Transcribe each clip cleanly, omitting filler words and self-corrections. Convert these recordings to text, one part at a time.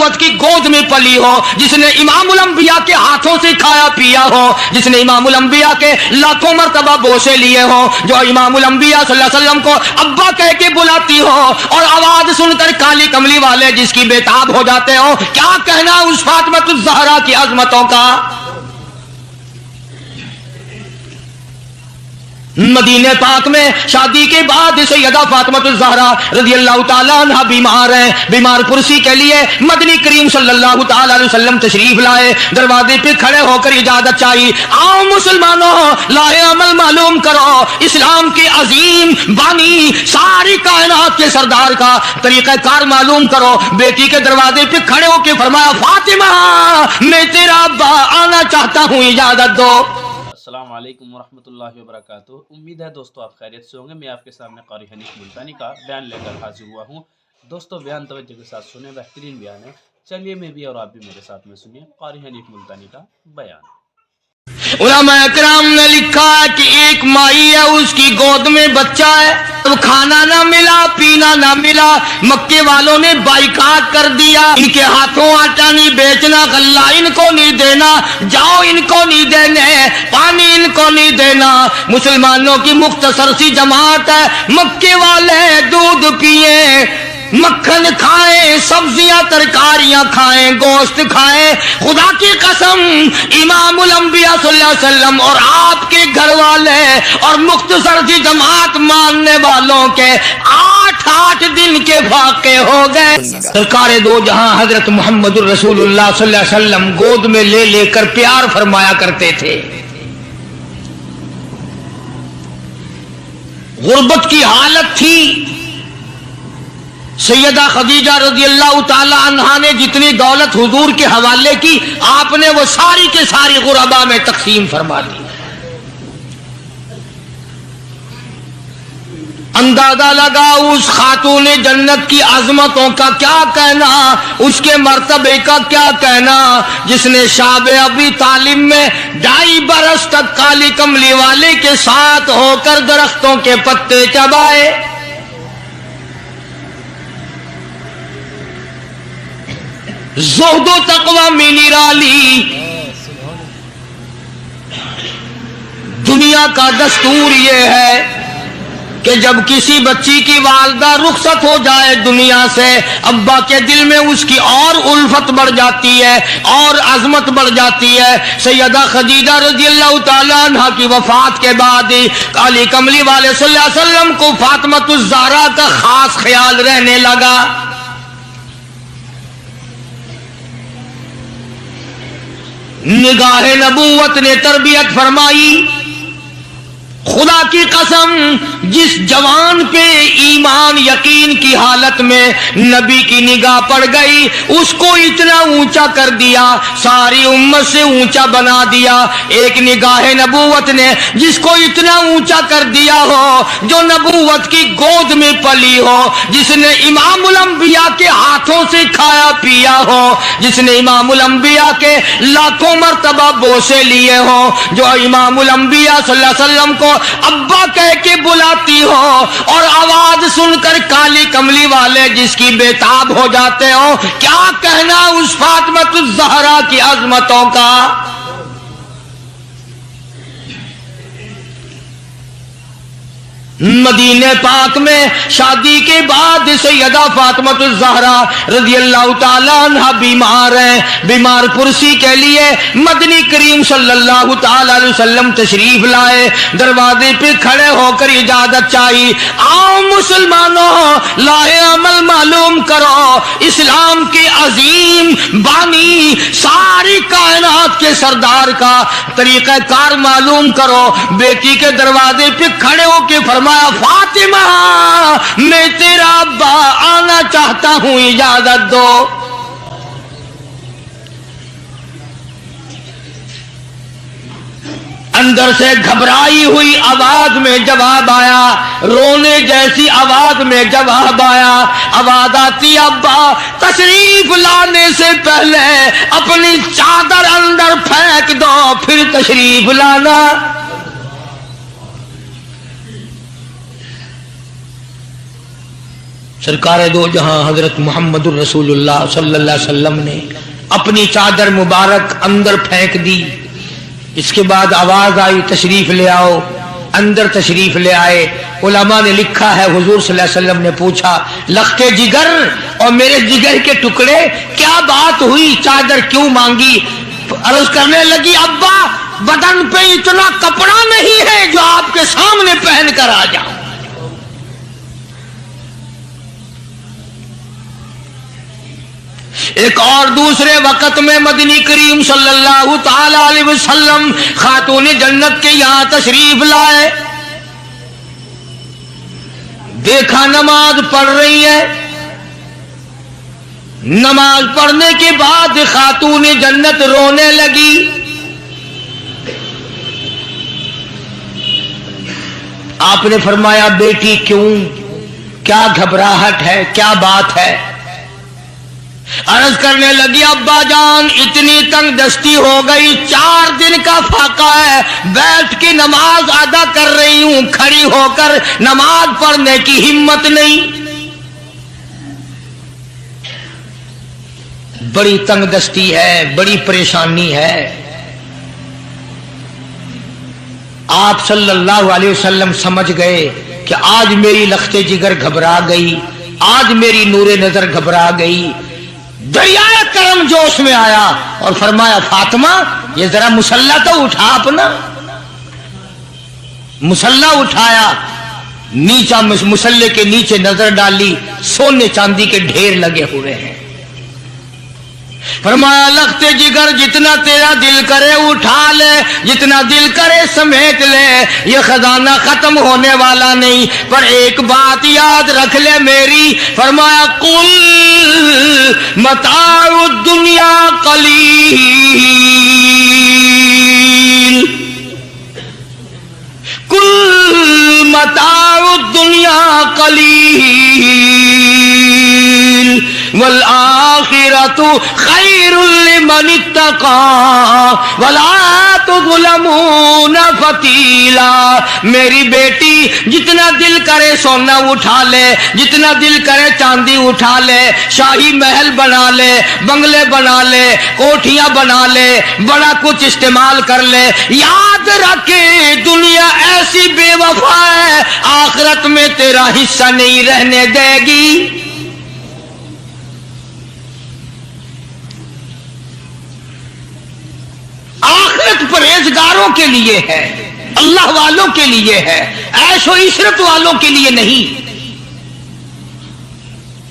नबूवत की गोद में पली हो, जिसने इमामुल अंबिया के हाथों से खाया पिया हो, जिसने इमामुल अंबिया के लाखों मर्तबा बोसे लिए हो, जो इमामुल अंबिया सल्लल्लाहु अलैहि वसल्लम को अब्बा कह के बुलाती हो और आवाज सुनकर काली कमली वाले जिसकी बेताब हो जाते हो, क्या कहना उस फातिमा ज़हरा की अजमतों का। मदीने पाक में शादी के बाद सैयदा फातिमा ज़हरा रज़ियल्लाहु ताला अन्हा बीमार हैं। बीमार कुर्सी के लिए मदनी करीम सल्लल्लाहु ताला अलैहि वसल्लम तशरीफ लाए। दरवाजे पे खड़े होकर इजाजत चाहिए, आओ मुसलमानों लाए अमल मालूम करो, इस्लाम के अजीम बानी सारी कायनात के सरदार का तरीका कार मालूम करो। बेटी के दरवाजे पे खड़े होकर फरमाया, फातिमा मैं तेरा अब्बा आना चाहता हूँ, इजाजत दो। अस्सलाम वालेकुम वरहमतुल्लाहि वबरकातुहू। उम्मीद है दोस्तों आप खैरियत से होंगे। मैं आपके सामने कारी हनीफ मुल्तानी का बयान लेकर हाजिर हुआ हूँ। दोस्तों बयान तवज्जो के साथ सुने, बेहतरीन बयान है। चलिए मैं भी और आप भी मेरे साथ में सुनिए कारी हनीफ मुल्तानी का बयान। उलमा इकराम ने लिखा है कि एक माई है, उसकी गोद में बच्चा है, तो खाना ना मिला पीना ना मिला, मक्के वालों ने बाइकाट कर दिया, इनके हाथों आटा नहीं बेचना, गल्ला इनको नहीं देना, जाओ इनको नहीं देने, पानी इनको नहीं देना। मुसलमानों की मुख्तसर सी जमात है, मक्के वाले दूध पिए, मक्खन खाएं, सब्जियां तरकारियां खाएं, गोश्त खाएं। खुदा की कसम इमामुल अंबिया सल्लल्लाहु अलैहि वसल्लम और आपके घर वाले और मुख्तसर सी जमात मानने वालों के 8 दिन के वाक़े हो गए। सरकार दो जहां हजरत मोहम्मद रसूलुल्लाह सल्लल्लाहु अलैहि वसल्लम गोद में ले लेकर प्यार फरमाया करते थे। गुर्बत की हालत थी। सैयदा खदीजा रज़ियल्लाहु ताला अन्हा ने जितनी दौलत हुजूर के हवाले की, आपने वो सारी के सारी गुरबा में तकसीम फरमा दी। अंदाजा लगा उस खातून जन्नत की अजमतों का क्या कहना, उसके मर्तबे का क्या कहना, जिसने शाब अबी तालिब में 2.5 बरस तक काली कमली वाले के साथ होकर दरख्तों के पत्ते चबाए। ज़ुहदो तकवा में निराली। दुनिया का दस्तूर ये है कि जब किसी बच्ची की वालदा रुखसत हो जाए दुनिया से, अब्बा के दिल में उसकी और उल्फत बढ़ जाती है और अजमत बढ़ जाती है। सैयदा खदीजा रज़ियल्लाहु ताला अन्हा की वफात के बाद काली कमली वाले सल्लल्लाहु अलैहि वसल्लम को फातिमा ज़हरा का खास ख्याल रहने लगा। निगाहे नबूवत ने तरबियत फरमाई। खुदा की कसम जिस जवान पे ईमान यकीन की हालत में नबी की निगाह पड़ गई, उसको इतना ऊंचा कर दिया, सारी उम्मत से ऊंचा बना दिया। एक निगाह नबूवत ने जिसको इतना ऊंचा कर दिया हो, जो नबूवत की गोद में पली हो, जिसने इमामुल अंबिया के हाथों से खाया पिया हो, जिसने इमामुल अंबिया के लाखों मर्तबा बोसे लिए हो, जो इमामुल अंबिया सल्लल्लाहु अलैहि वसल्लम को अब्बा कह के बुलाती हो और आवाज सुनकर काली कमली वाले जिसकी बेताब हो जाते हो, क्या कहना उस फातिमा ज़हरा की अजमतों का। मदीने पाक में शादी के बाद सैयदा फातिमा ज़हरा रज़ियल्लाहु ताला अन्हा बीमार हैं। बीमार कुर्सी के लिए मदनी करीम सल्लल्लाहु ताला अलैहि वसल्लम तशरीफ लाए। दरवाजे पे खड़े होकर इजाजत चाहिए, आओ मुसलमानों लाए अमल मालूम करो, इस्लाम के अजीम बानी सारी कायनात के सरदार का तरीका कार मालूम करो। बेटी के दरवाजे पे खड़े होकर फरमाया, फातिमा मैं तेरा अब्बा आना चाहता हूं, इजाजत दो। अंदर से घबराई हुई आवाज में जवाब आया, रोने जैसी आवाज में जवाब आया। आवाज आती, अब्बा तशरीफ लाने से पहले अपनी चादर अंदर फेंक दो, फिर तशरीफ लाना। सरकार दो जहां हजरत मोहम्मद रसूलुल्लाह सल्लल्लाहु अलैहि वसल्लम ने अपनी चादर मुबारक अंदर फेंक दी। इसके बाद आवाज आई तशरीफ ले आओ, अंदर तशरीफ ले आए। उलमा ने लिखा है हुजूर सल्लल्लाहु अलैहि वसल्लम ने पूछा, लख्ते जिगर और मेरे जिगर के टुकड़े क्या बात हुई, चादर क्यों मांगी? अर्ज करने लगी, अब्बा बदन पे इतना कपड़ा नहीं है जो आपके सामने पहन कर आ जाऊं। एक और दूसरे वक्त में मदनी करीम सल्लल्लाहु ताला अलैहि वसल्लम खातून जन्नत के यहां तशरीफ लाए। देखा नमाज पढ़ रही है। नमाज पढ़ने के बाद खातून जन्नत रोने लगी। आपने फरमाया, बेटी क्यों, क्या घबराहट है, क्या बात है? अर्ज करने लगी, अब्बा जान इतनी तंग दस्ती हो गई, 4 दिन का फाका है, बैठ के नमाज अदा कर रही हूं, खड़ी होकर नमाज पढ़ने की हिम्मत नहीं। बड़ी तंग दस्ती है, बड़ी परेशानी है। आप सल्लल्लाहु अलैहि वसल्लम समझ गए कि आज मेरी लख्ते जिगर घबरा गई, आज मेरी नूरे नजर घबरा गई। दरियाए करम जोश में आया और फरमाया, फातिमा ये जरा मुसल्ला तो उठा अपना। मुसल्ला उठाया, नीचा मुसल्ले के नीचे नजर डाली, सोने चांदी के ढेर लगे हुए हैं। फरमाया, लख्ते जिगर जितना तेरा दिल करे उठा ले, जितना दिल करे समेट ले, ये खजाना खत्म होने वाला नहीं, पर एक बात याद रख ले मेरी। फरमाया, कुल मताउ दुनिया कलील, कुल मताउ दुनिया कलील वल आखिरतु खैरुल लिमन इत्तका वला तुज़लमून फतीला। मेरी बेटी जितना दिल करे सोना उठा ले, जितना दिल करे चांदी उठा ले, शाही महल बना ले, बंगले बना ले, कोठियां बना ले, बड़ा कुछ इस्तेमाल कर ले। याद रखे दुनिया ऐसी बेवफा है, आखिरत में तेरा हिस्सा नहीं रहने देगी। आखिरत परहेजगारों के लिए है, अल्लाह वालों के लिए है, ऐशो इशरत वालों के लिए नहीं।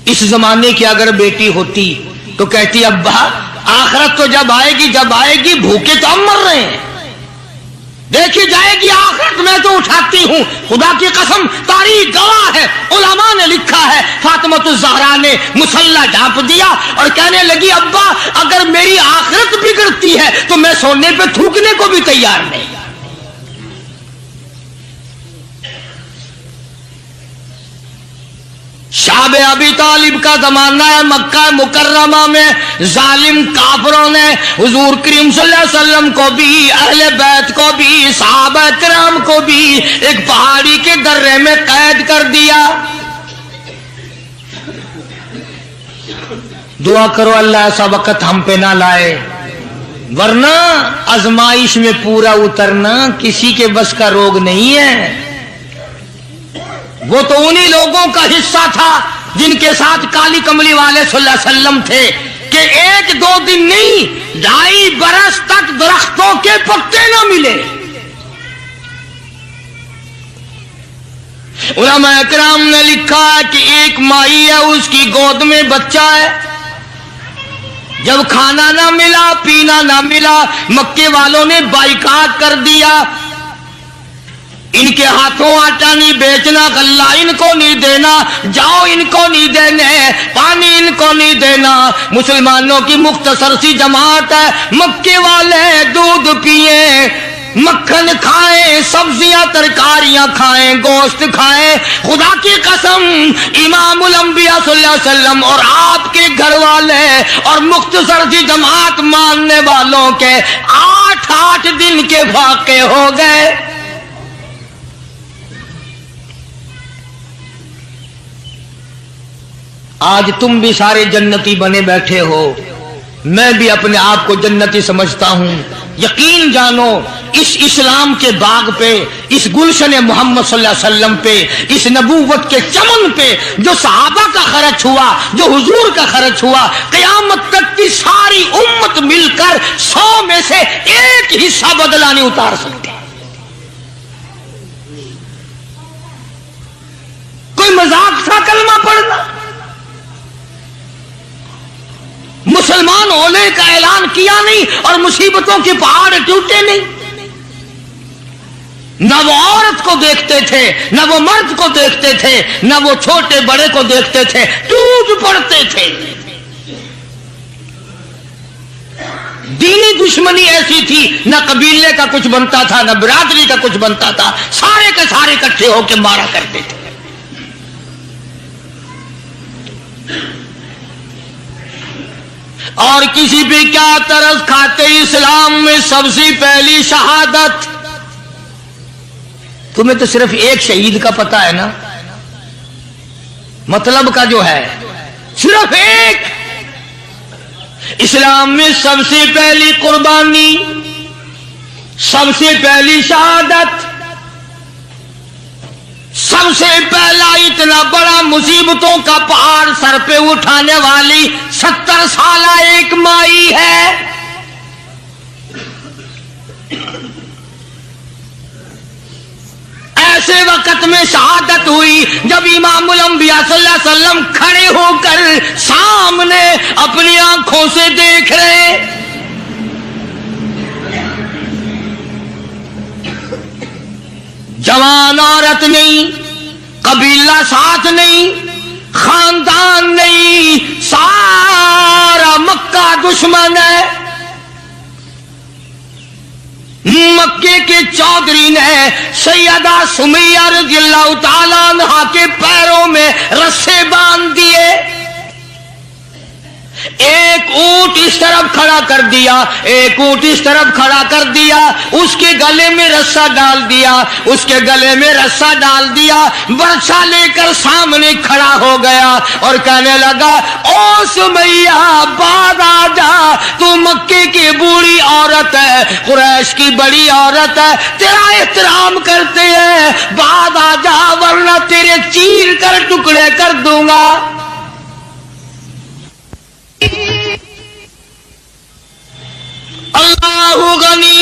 इस जमाने की अगर बेटी होती तो कहती, अब्बा आखिरत तो जब आएगी भूखे तो हम मर रहे हैं, देखी जाएगी आखिरत में तो उठाती हूं। खुदा की कसम तारीख गवाह है, उलमा ने लिखा है, फातिमा ज़हरा ने मुसल्ला ढांप दिया और कहने लगी, अब्बा अगर मेरी आखिरत बिगड़ती है तो मैं सोने पे थूकने को भी तैयार नहीं। शाब अबी तालिब का जमाना है। मक्का मुकर्रमा में जालिम काफरों ने हुजूर करीम सल्लल्लाहु अलैहि वसल्लम को भी, अहले बैत को भी, सहाबा किराम को भी एक पहाड़ी के दर्रे में कैद कर दिया। दुआ करो अल्लाह ऐसा वक्त हम पे ना लाए, वरना आजमाइश में पूरा उतरना किसी के बस का रोग नहीं है। वो तो उन्हीं लोगों का हिस्सा था जिनके साथ काली कमली वाले सल्लल्लाहु अलैहि वसल्लम थे कि 1-2 दिन नहीं 2.5 बरस तक दरख्तों के पत्ते न मिले। उलमा इकराम ने लिखा है कि एक माई है, उसकी गोद में बच्चा है। जब खाना ना मिला, पीना ना मिला, मक्के वालों ने बाइकाट कर दिया। इनके हाथों आटा नहीं बेचना, गल्ला इनको नहीं देना, जाओ इनको नहीं देने, पानी इनको नहीं देना। मुसलमानों की मुख्तसर सी जमात है, मक्के वाले दूध पिए, मक्खन खाएं, सब्जियां तरकारियां खाएं, गोश्त खाएं। खुदा की कसम इमामुल अंबिया सल्लल्लाहु अलैहि वसल्लम और आपके घर वाले और मुख्तसर सी जमात मानने वालों के 8-8 दिन के फाके हो गए। आज तुम भी सारे जन्नती बने बैठे हो, मैं भी अपने आप को जन्नती समझता हूं। यकीन जानो इस इस्लाम के बाग पे, इस गुलशन मोहम्मद सल्लल्लाहु अलैहि वसल्लम पे, इस नबूवत के चमन पे जो सहाबा का खर्च हुआ, जो हुजूर का खर्च हुआ, क़यामत तक की सारी उम्मत मिलकर 100 में से एक हिस्सा बदला नहीं उतार सकते। कोई मजाक था कलमा पढ़ना? मुसलमान होने का ऐलान किया नहीं और मुसीबतों के पहाड़ टूटे नहीं। न वो औरत को देखते थे, न वो मर्द को देखते थे, न वो छोटे बड़े को देखते थे, टूट पड़ते थे। दीनी दुश्मनी ऐसी थी, न कबीले का कुछ बनता था, न बिरादरी का कुछ बनता था, सारे के सारे इकट्ठे होकर मारा करते थे। और किसी भी क्या तरस खाते, इस्लाम में सबसे पहली शहादत। तुम्हें तो सिर्फ एक शहीद का पता है ना, मतलब का जो है सिर्फ एक। इस्लाम में सबसे पहली कुर्बानी, सबसे पहली शहादत, सबसे पहला इतना बड़ा मुसीबतों का पहाड़ सर पे उठाने वाली 70 साला एक माई है। ऐसे वक्त में शहादत हुई जब इमामुल अंबिया सल्लल्लाहु अलैहि वसल्लम खड़े होकर सामने अपनी आंखों से देख रहे। जवान औरत नहीं, कबीला साथ नहीं, खानदान नहीं, सारा मक्का दुश्मन है। मक्के के चौधरी ने सैयदा सुमैया रज़ियल्लाहु ताला अन्हा के पैरों में रस्से बांध दिए। एक ऊंट इस तरफ खड़ा कर दिया, एक ऊंट इस तरफ खड़ा कर दिया, उसके गले में रस्सा डाल दिया, उसके गले में रस्सा डाल दिया, बर्छा लेकर सामने खड़ा हो गया और कहने लगा, ओ सुमैया बाद आ जा, तू मक्के की बूढ़ी औरत है, कुरैश की बड़ी औरत है, तेरा एहतराम करते हैं, बाद आ जा वरना तेरे चीर कर टुकड़े कर दूंगा। अल्लाहु गनी।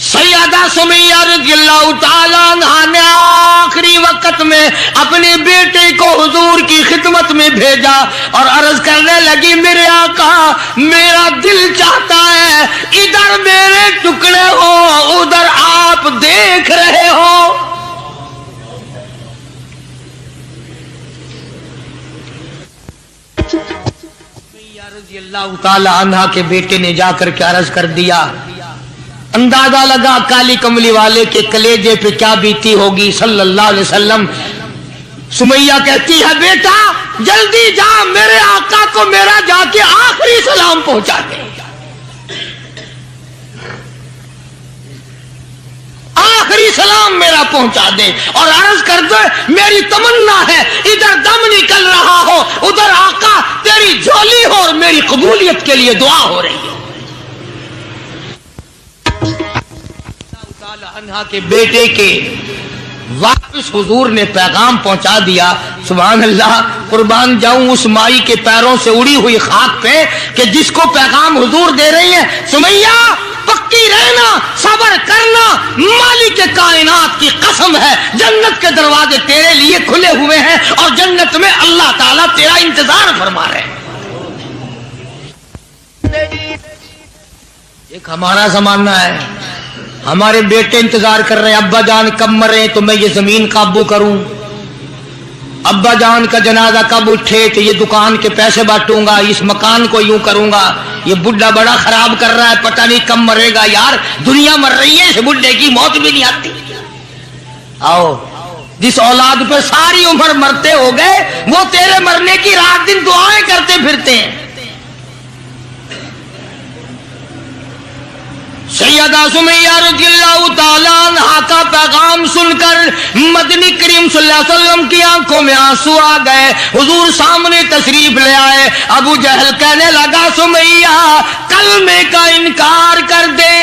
सैयदा सुमैया रज़ियल्लाहु ताला अन्हा ने आखिरी वक्त में अपने बेटे को हुजूर की खिदमत में भेजा और अर्ज करने लगी, मेरे आका मेरा दिल चाहता है इधर मेरे टुकड़े हो, उधर आप देख रहे हो। रज़ियल्लाहु ताला अन्हा के बेटे ने जाकर के अर्ज कर दिया। अंदाजा लगा काली कमली वाले के कलेजे पे क्या बीती होगी सल्लल्लाहु अलैहि वसल्लम। सुमैया कहती है, बेटा जल्दी जा, मेरे आका को मेरा जाके आखिरी सलाम पहुंचा दे, आखिरी सलाम मेरा पहुंचा दे और अर्ज कर दे, मेरी तमन्ना है इधर दम निकल रहा हो, उधर आका तेरी झोली हो और मेरी कबूलियत के लिए दुआ हो रही है। अन्हा के बेटे के वापस हुजूर ने पैगाम पहुंचा दिया। सुभान अल्लाह, कुर्बान जाऊं उस माई के पैरों से उड़ी हुई खाक पे कि जिसको पैगाम हुजूर दे रही है, सुमैया पक्की रहना, सब्र करना, मालिक कायनात की कसम है जन्नत के दरवाजे तेरे लिए खुले हुए हैं और जन्नत में अल्लाह ताला तेरा इंतजार फरमा रहे हैं। एक हमारा जमाना है, हमारे बेटे इंतजार कर रहे हैं, अब्बा जान कब मरे तो मैं ये जमीन काबू करूं, अब्बा जान का जनाजा कब उठे तो ये दुकान के पैसे बांटूंगा, इस मकान को यूं करूंगा, ये बुढ़ा बड़ा खराब कर रहा है, पता नहीं कब मरेगा। यार दुनिया मर रही है, इस बुढ़े की मौत भी नहीं आती। आओ, जिस औलाद पे सारी उम्र मरते हो गए वो तेरे मरने की रात दिन दुआएं करते फिरते हैं। सैयदा सुमैया रज़ियल्लाहु ताला अन्हा का पैगाम सुनकर मदनी करीम सल्लल्लाहु अलैहि वसल्लम की आंखों में आंसू आ गए। हुजूर सामने तशरीफ ले आए। अबू जहल कहने लगा, सुमैया कलमे का इनकार कर दे।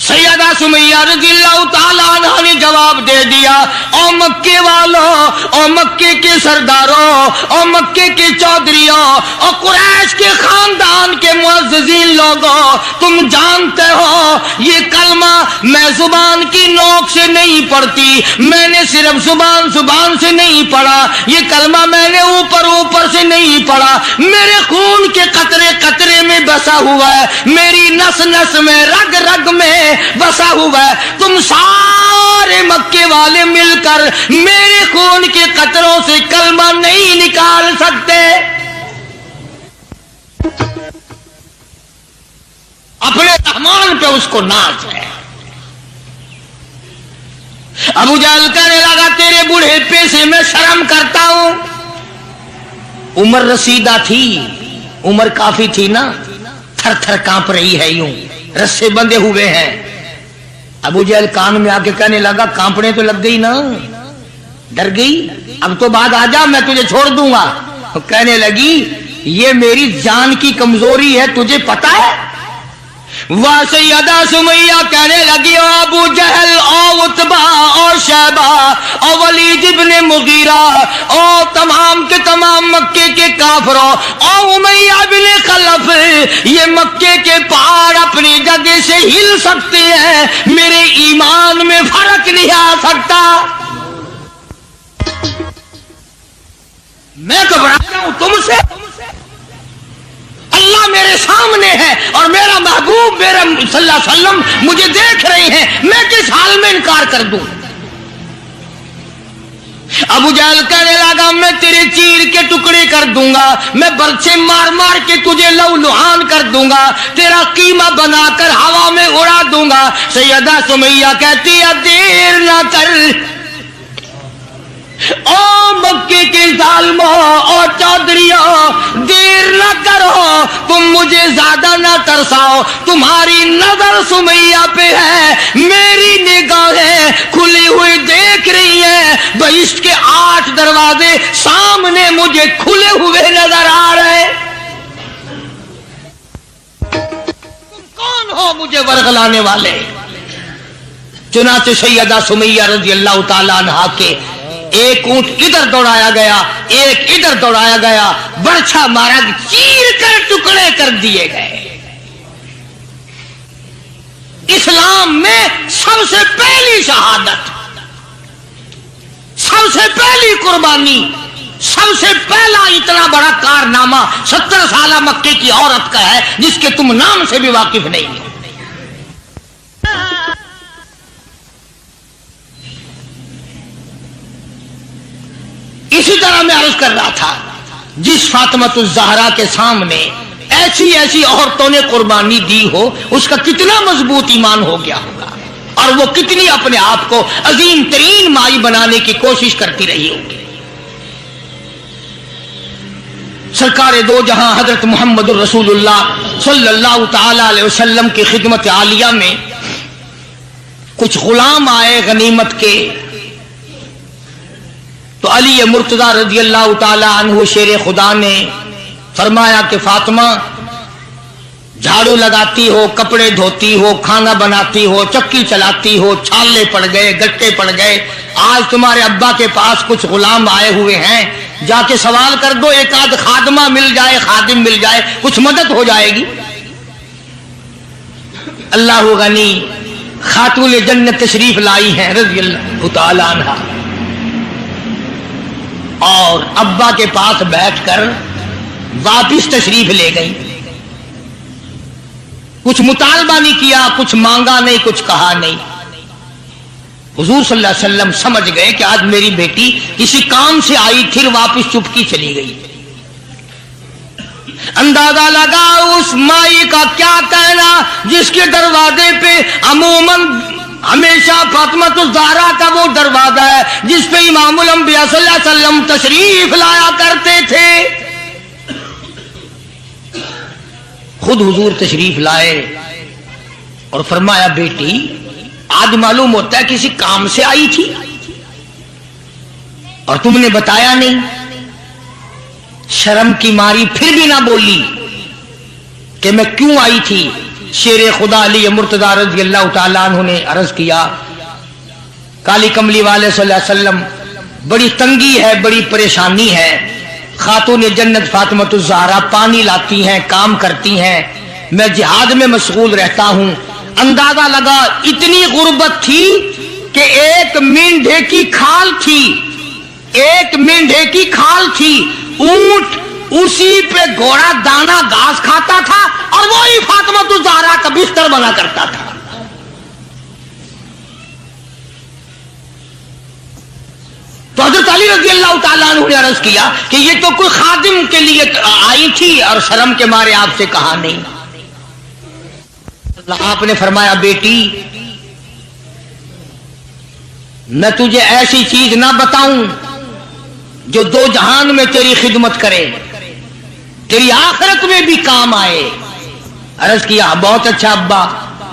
सैयदा सुमैया रज़ियल्लाहु ताला अन्हा ने जवाब दे दिया, ओ मक्के वालों, ओ मक्के के सरदारों, ओ मक्के के चौधरियों, ओ कुरैश के खानदान के मुअज़्ज़िज़ीन लोगों, तुम जानते हो ये कलमा मैं जुबान की नोक से नहीं पढ़ती, मैंने सिर्फ जुबान से नहीं पढ़ा, ये कलमा मैंने ऊपर से नहीं पढ़ा, मेरे खून के कतरे कतरे में बसा हुआ है, मेरी नस नस में रग रग में बसा हुआ है। तुम सारे मक्के वाले मिलकर मेरे खून के कतरों से कलमा नहीं निकाल सकते। अपने रहमान पे उसको नाज है। अबू जहल कहने लगा, तेरे बुढ़ेपे से मैं शर्म करता हूं। उम्र रसीदा थी, उम्र काफी थी ना, थर थर कांप रही है, यूं रस्से बंधे हुए हैं। अबू जहल कान में आके कहने लगा, कांपने तो लग गई ना, डर गई, अब तो बाद आ जा, मैं तुझे छोड़ दूंगा। तो कहने लगी, ये मेरी जान की कमजोरी है, तुझे पता है। वह सैयदा सुमैया कहने लगी, ओ अबू जहल, ओ उतबा, ओ शैबा, ओ वलीद इब्ने मुगीरा, ओ तमाम के तमाम मक्के के काफरों, ओ उमैया बिन खलफ, ये मक्के के पहाड़ अपनी जगह से हिल सकते हैं, मेरे ईमान में फर्क नहीं आ सकता। मैं घबरा रहा हूं तुमसे, अल्लाह मेरे सामने है और मेरा महबूब मेरा सल्लल्लाहु अलैहि वसल्लम मुझे देख रहे हैं, मैं किस हाल में इनकार कर दूं। अबू जहल कहने लगा, मैं तेरे चीर के टुकड़े कर दूंगा, मैं बरछे मार मार के तुझे लहूलुहान कर दूंगा, तेरा कीमा बनाकर हवा में उड़ा दूंगा। सैयदा सुमैया कहती है, देर ना कर, ओ मक्के के जालिमों और चौधरियों, देर न करो, तुम मुझे ज्यादा न तरसाओ, तुम्हारी नजर सुमैया पे है, मेरी निगाहें खुली हुई देख रही हैं, बहिश्त के 8 दरवाजे सामने मुझे खुले हुए नजर आ रहे। तुम कौन हो मुझे वरगलाने वाले। चुनाचे सैयदा सुमैया रज़ियल्लाहु ताला अन्हा के एक ऊंट इधर दौड़ाया गया, एक इधर दौड़ाया गया, बरछा मारा, चीर कर टुकड़े कर दिए गए। इस्लाम में सबसे पहली शहादत, सबसे पहली कुर्बानी, सबसे पहला इतना बड़ा कारनामा 70 साल मक्के की औरत का है, जिसके तुम नाम से भी वाकिफ नहीं हो। इसी तरह मैं अर्ज कर रहा था, जिस फातिमातुज़ ज़हरा के सामने ऐसी ऐसी औरतों ने कुर्बानी दी हो, उसका कितना मजबूत ईमान हो गया होगा, और वो कितनी अपने आप को अजीम तरीन माई बनाने की कोशिश करती रही होगी। सरकार दो जहां हजरत मोहम्मद रसूलुल्लाह सल्लल्लाहु ताला अलैहि वसल्लम की खिदमत आलिया में कुछ गुलाम आए गनीमत के, तो अली मुर्तजा रज़ियल्लाहु ताला अन्हु शेर खुदा ने फरमाया कि फातिमा, झाड़ू लगाती हो, कपड़े धोती हो, खाना बनाती हो, चक्की चलाती हो, छाले पड़ गए, गट्टे पड़ गए, आज तुम्हारे अब्बा के पास कुछ गुलाम आए हुए हैं, जाके सवाल कर दो, एक आध खादमा मिल जाए, खादिम मिल जाए, कुछ मदद हो जाएगी। अल्लाह गनी खातून जन्नत तशरीफ लाई हैं रज़ियल्लाहु ताला अन्हा, और अब्बा के पास बैठकर वापिस तशरीफ ले गई। कुछ मुतालबा नहीं किया, कुछ मांगा नहीं, कुछ कहा नहीं। हुजूर सल्लल्लाहु अलैहि वसल्लम समझ गए कि आज मेरी बेटी किसी काम से आई, फिर वापिस चुपकी चली गई। अंदाजा लगा उस माई का क्या कहना जिसके दरवाजे पे अमूमन हमेशा फातिमातुज़ ज़हरा का वो दरवाजा है जिस पे इमामुल अंबिया सल्लल्लाहु अलैहि वसल्लम तशरीफ लाया करते थे। खुद हुजूर तशरीफ लाए और फरमाया, बेटी आज मालूम होता है किसी काम से आई थी और तुमने बताया नहीं। शर्म की मारी फिर भी ना बोली कि मैं क्यों आई थी। शेर खुदा अली मुर्तजा रज़ी अल्लाह तआला अन्हु ने अर्ज किया, काली कमली वाले सल्लल्लाहु अलैहि वसल्लम, बड़ी तंगी है, बड़ी परेशानी है। खातून जन्नत फातिमा ज़हरा पानी लाती हैं, काम करती हैं, मैं जिहाद में मशगूल रहता हूं। अंदाजा लगा इतनी गुर्बत थी कि एक मेंढे की खाल थी, एक मेंढे की खाल थी, ऊंट उसी पे घोड़ा दाना घास खाता था और वही फातिमा ज़हरा का बिस्तर बना करता था। तो हज़रत अली रज़ी अल्लाह तआला अन्हु ने अर्ज किया कि ये तो कोई खादिम के लिए आई थी और शर्म के मारे आपसे कहा नहीं। आपने फरमाया, बेटी मैं तुझे ऐसी चीज ना बताऊं जो दो जहान में तेरी खिदमत करे, तेरी आखिरत में भी काम आए। अर्ज किया, बहुत अच्छा अब्बा।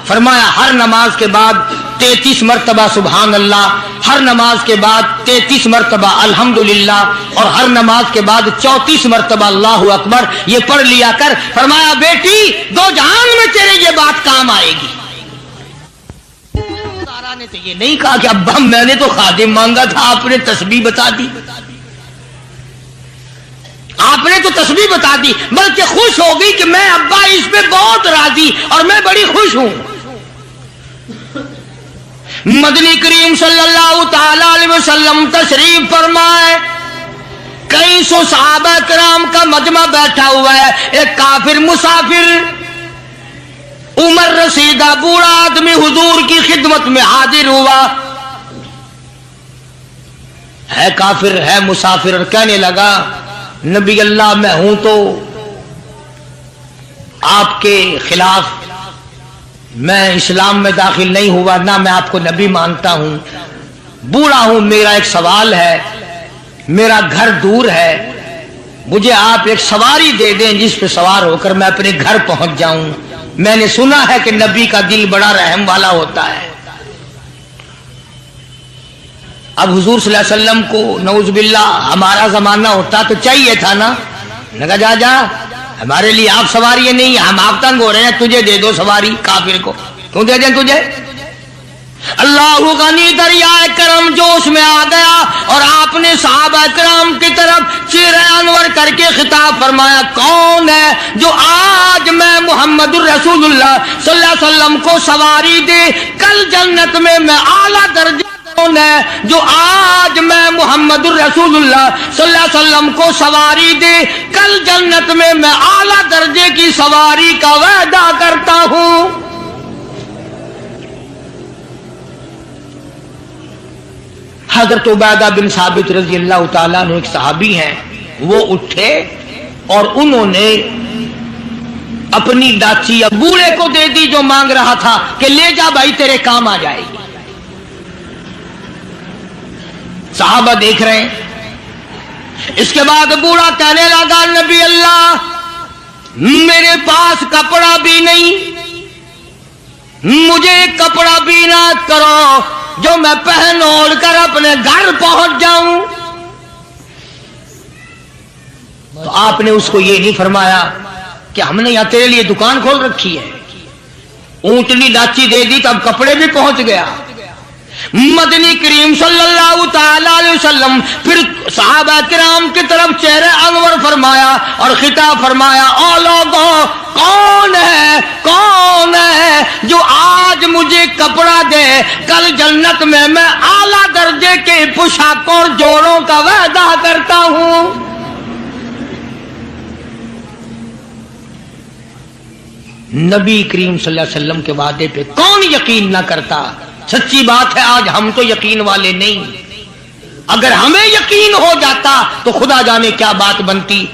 फरमाया, हर नमाज के बाद 33 मरतबा सुभान अल्लाह, हर नमाज के बाद 33 मरतबा अल्हम्दुलिल्लाह और हर नमाज के बाद 34 मरतबा अल्लाहु अकबर, ये पढ़ लिया कर। फरमाया, बेटी दो जहान में तेरे ये बात काम आएगी। सारा ने तो ये नहीं कहा कि अब्बा मैंने तो खादिम मांगा था, आपने तस्बीह बता दी, आपने तो तस्बीह बता दी, बल्कि खुश हो गई कि मैं अब्बा इस पे बहुत राजी और मैं बड़ी खुश हूं। मदनी करीम सल्लल्लाहु तआला अलैहि वसल्लम तशरीफ फरमाए, कई सौ सहाबा किराम का मजमा बैठा हुआ है। एक काफिर मुसाफिर उमर रसीदा बूढ़ा आदमी हुजूर की खिदमत में हाजिर हुआ। है काफिर, है मुसाफिर, और कहने लगा, नबी अल्लाह मैं हूं तो आपके खिलाफ मैं इस्लाम में दाखिल नहीं हुआ, ना मैं आपको नबी मानता हूं, बूढ़ा हूं, मेरा एक सवाल है, मेरा घर दूर है, मुझे आप एक सवारी दे दें जिस पे सवार होकर मैं अपने घर पहुंच जाऊं। मैंने सुना है कि नबी का दिल बड़ा रहम वाला होता है। अब हुजूर सल्लल्लाहु अलैहि वसल्लम को नऊज़ुबिल्लाह हमारा जमाना होता तो चाहिए था ना, लगा जा जा हमारे लिए आप सवारी नहीं, हम आप तंग हो रहे हैं, तुझे दे दो सवारी। काफिर को क्यों दे दें तुझे? अल्लाह गनी दरियाए करम जोश में आ गया और आपने सहाबा किराम की तरफ चेहरा अनवर करके खिताब फरमाया, कौन है जो आज मैं मुहम्मदुर रसूलुल्लाह सल्लल्लाहु अलैहि वसल्लम को सवारी दे कल जन्नत में मैं आला दर्जे, कौन है जो आज मैं मुहम्मदुर रसूलुल्लाह सल्लल्लाहु अलैहि वसल्लम को सवारी दे कल जन्नत में मैं आला दर्जे की सवारी का वादा करता हूं। हजरत उबैदा बिन साबित रजी अल्लाह तआला अन्हु एक सहाबी हैं, वो उठे और उन्होंने अपनी डाची बूढ़े को दे दी जो मांग रहा था कि ले जा भाई तेरे काम आ जाएगी। साहबा देख रहे हैं। इसके बाद बूढ़ा कहने लगा, नबी अल्लाह मेरे पास कपड़ा भी नहीं, मुझे कपड़ा भी ना करो जो मैं पहन ओढ़ कर अपने घर पहुंच जाऊं। तो आपने उसको ये नहीं फरमाया कि हमने यहां तेरे लिए दुकान खोल रखी है, ऊंटनी डाची दे दी तब कपड़े भी पहुंच गया। मदनी करीम सल्लल्लाहु तआला अलैहि वसल्लम फिर सहाबा किराम की तरफ चेहरे अनवर फरमाया और खिताब फरमाया, ओ लोगों कौन है जो आज मुझे कपड़ा दे कल जन्नत में मैं आला दर्जे के पोशाकों और जोड़ों का वादा करता हूं। नबी करीम सल्लल्लाहु अलैहि वसल्लम के वादे पे कौन यकीन ना करता। सच्ची बात है आज हम तो यकीन वाले नहीं, अगर हमें यकीन हो जाता तो खुदा जाने क्या बात बनती।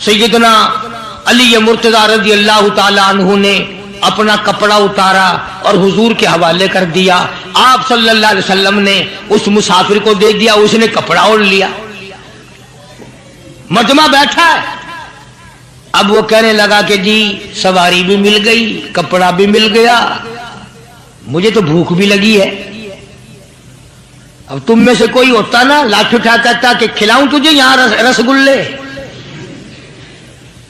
सैयदना अली मुर्तजा रज़ी अल्लाह तआला अन्हु ने अपना कपड़ा उतारा और हुजूर के हवाले कर दिया। आप सल्लल्लाहु अलैहि वसल्लम ने उस मुसाफिर को दे दिया, उसने कपड़ा ओढ़ लिया। मजमा बैठा है, अब वो कहने लगा कि जी सवारी भी मिल गई, कपड़ा भी मिल गया, मुझे तो भूख भी लगी है। अब तुम में से कोई होता ना लाठी उठा कहता कि खिलाऊं तुझे यहां रसगुल्ले,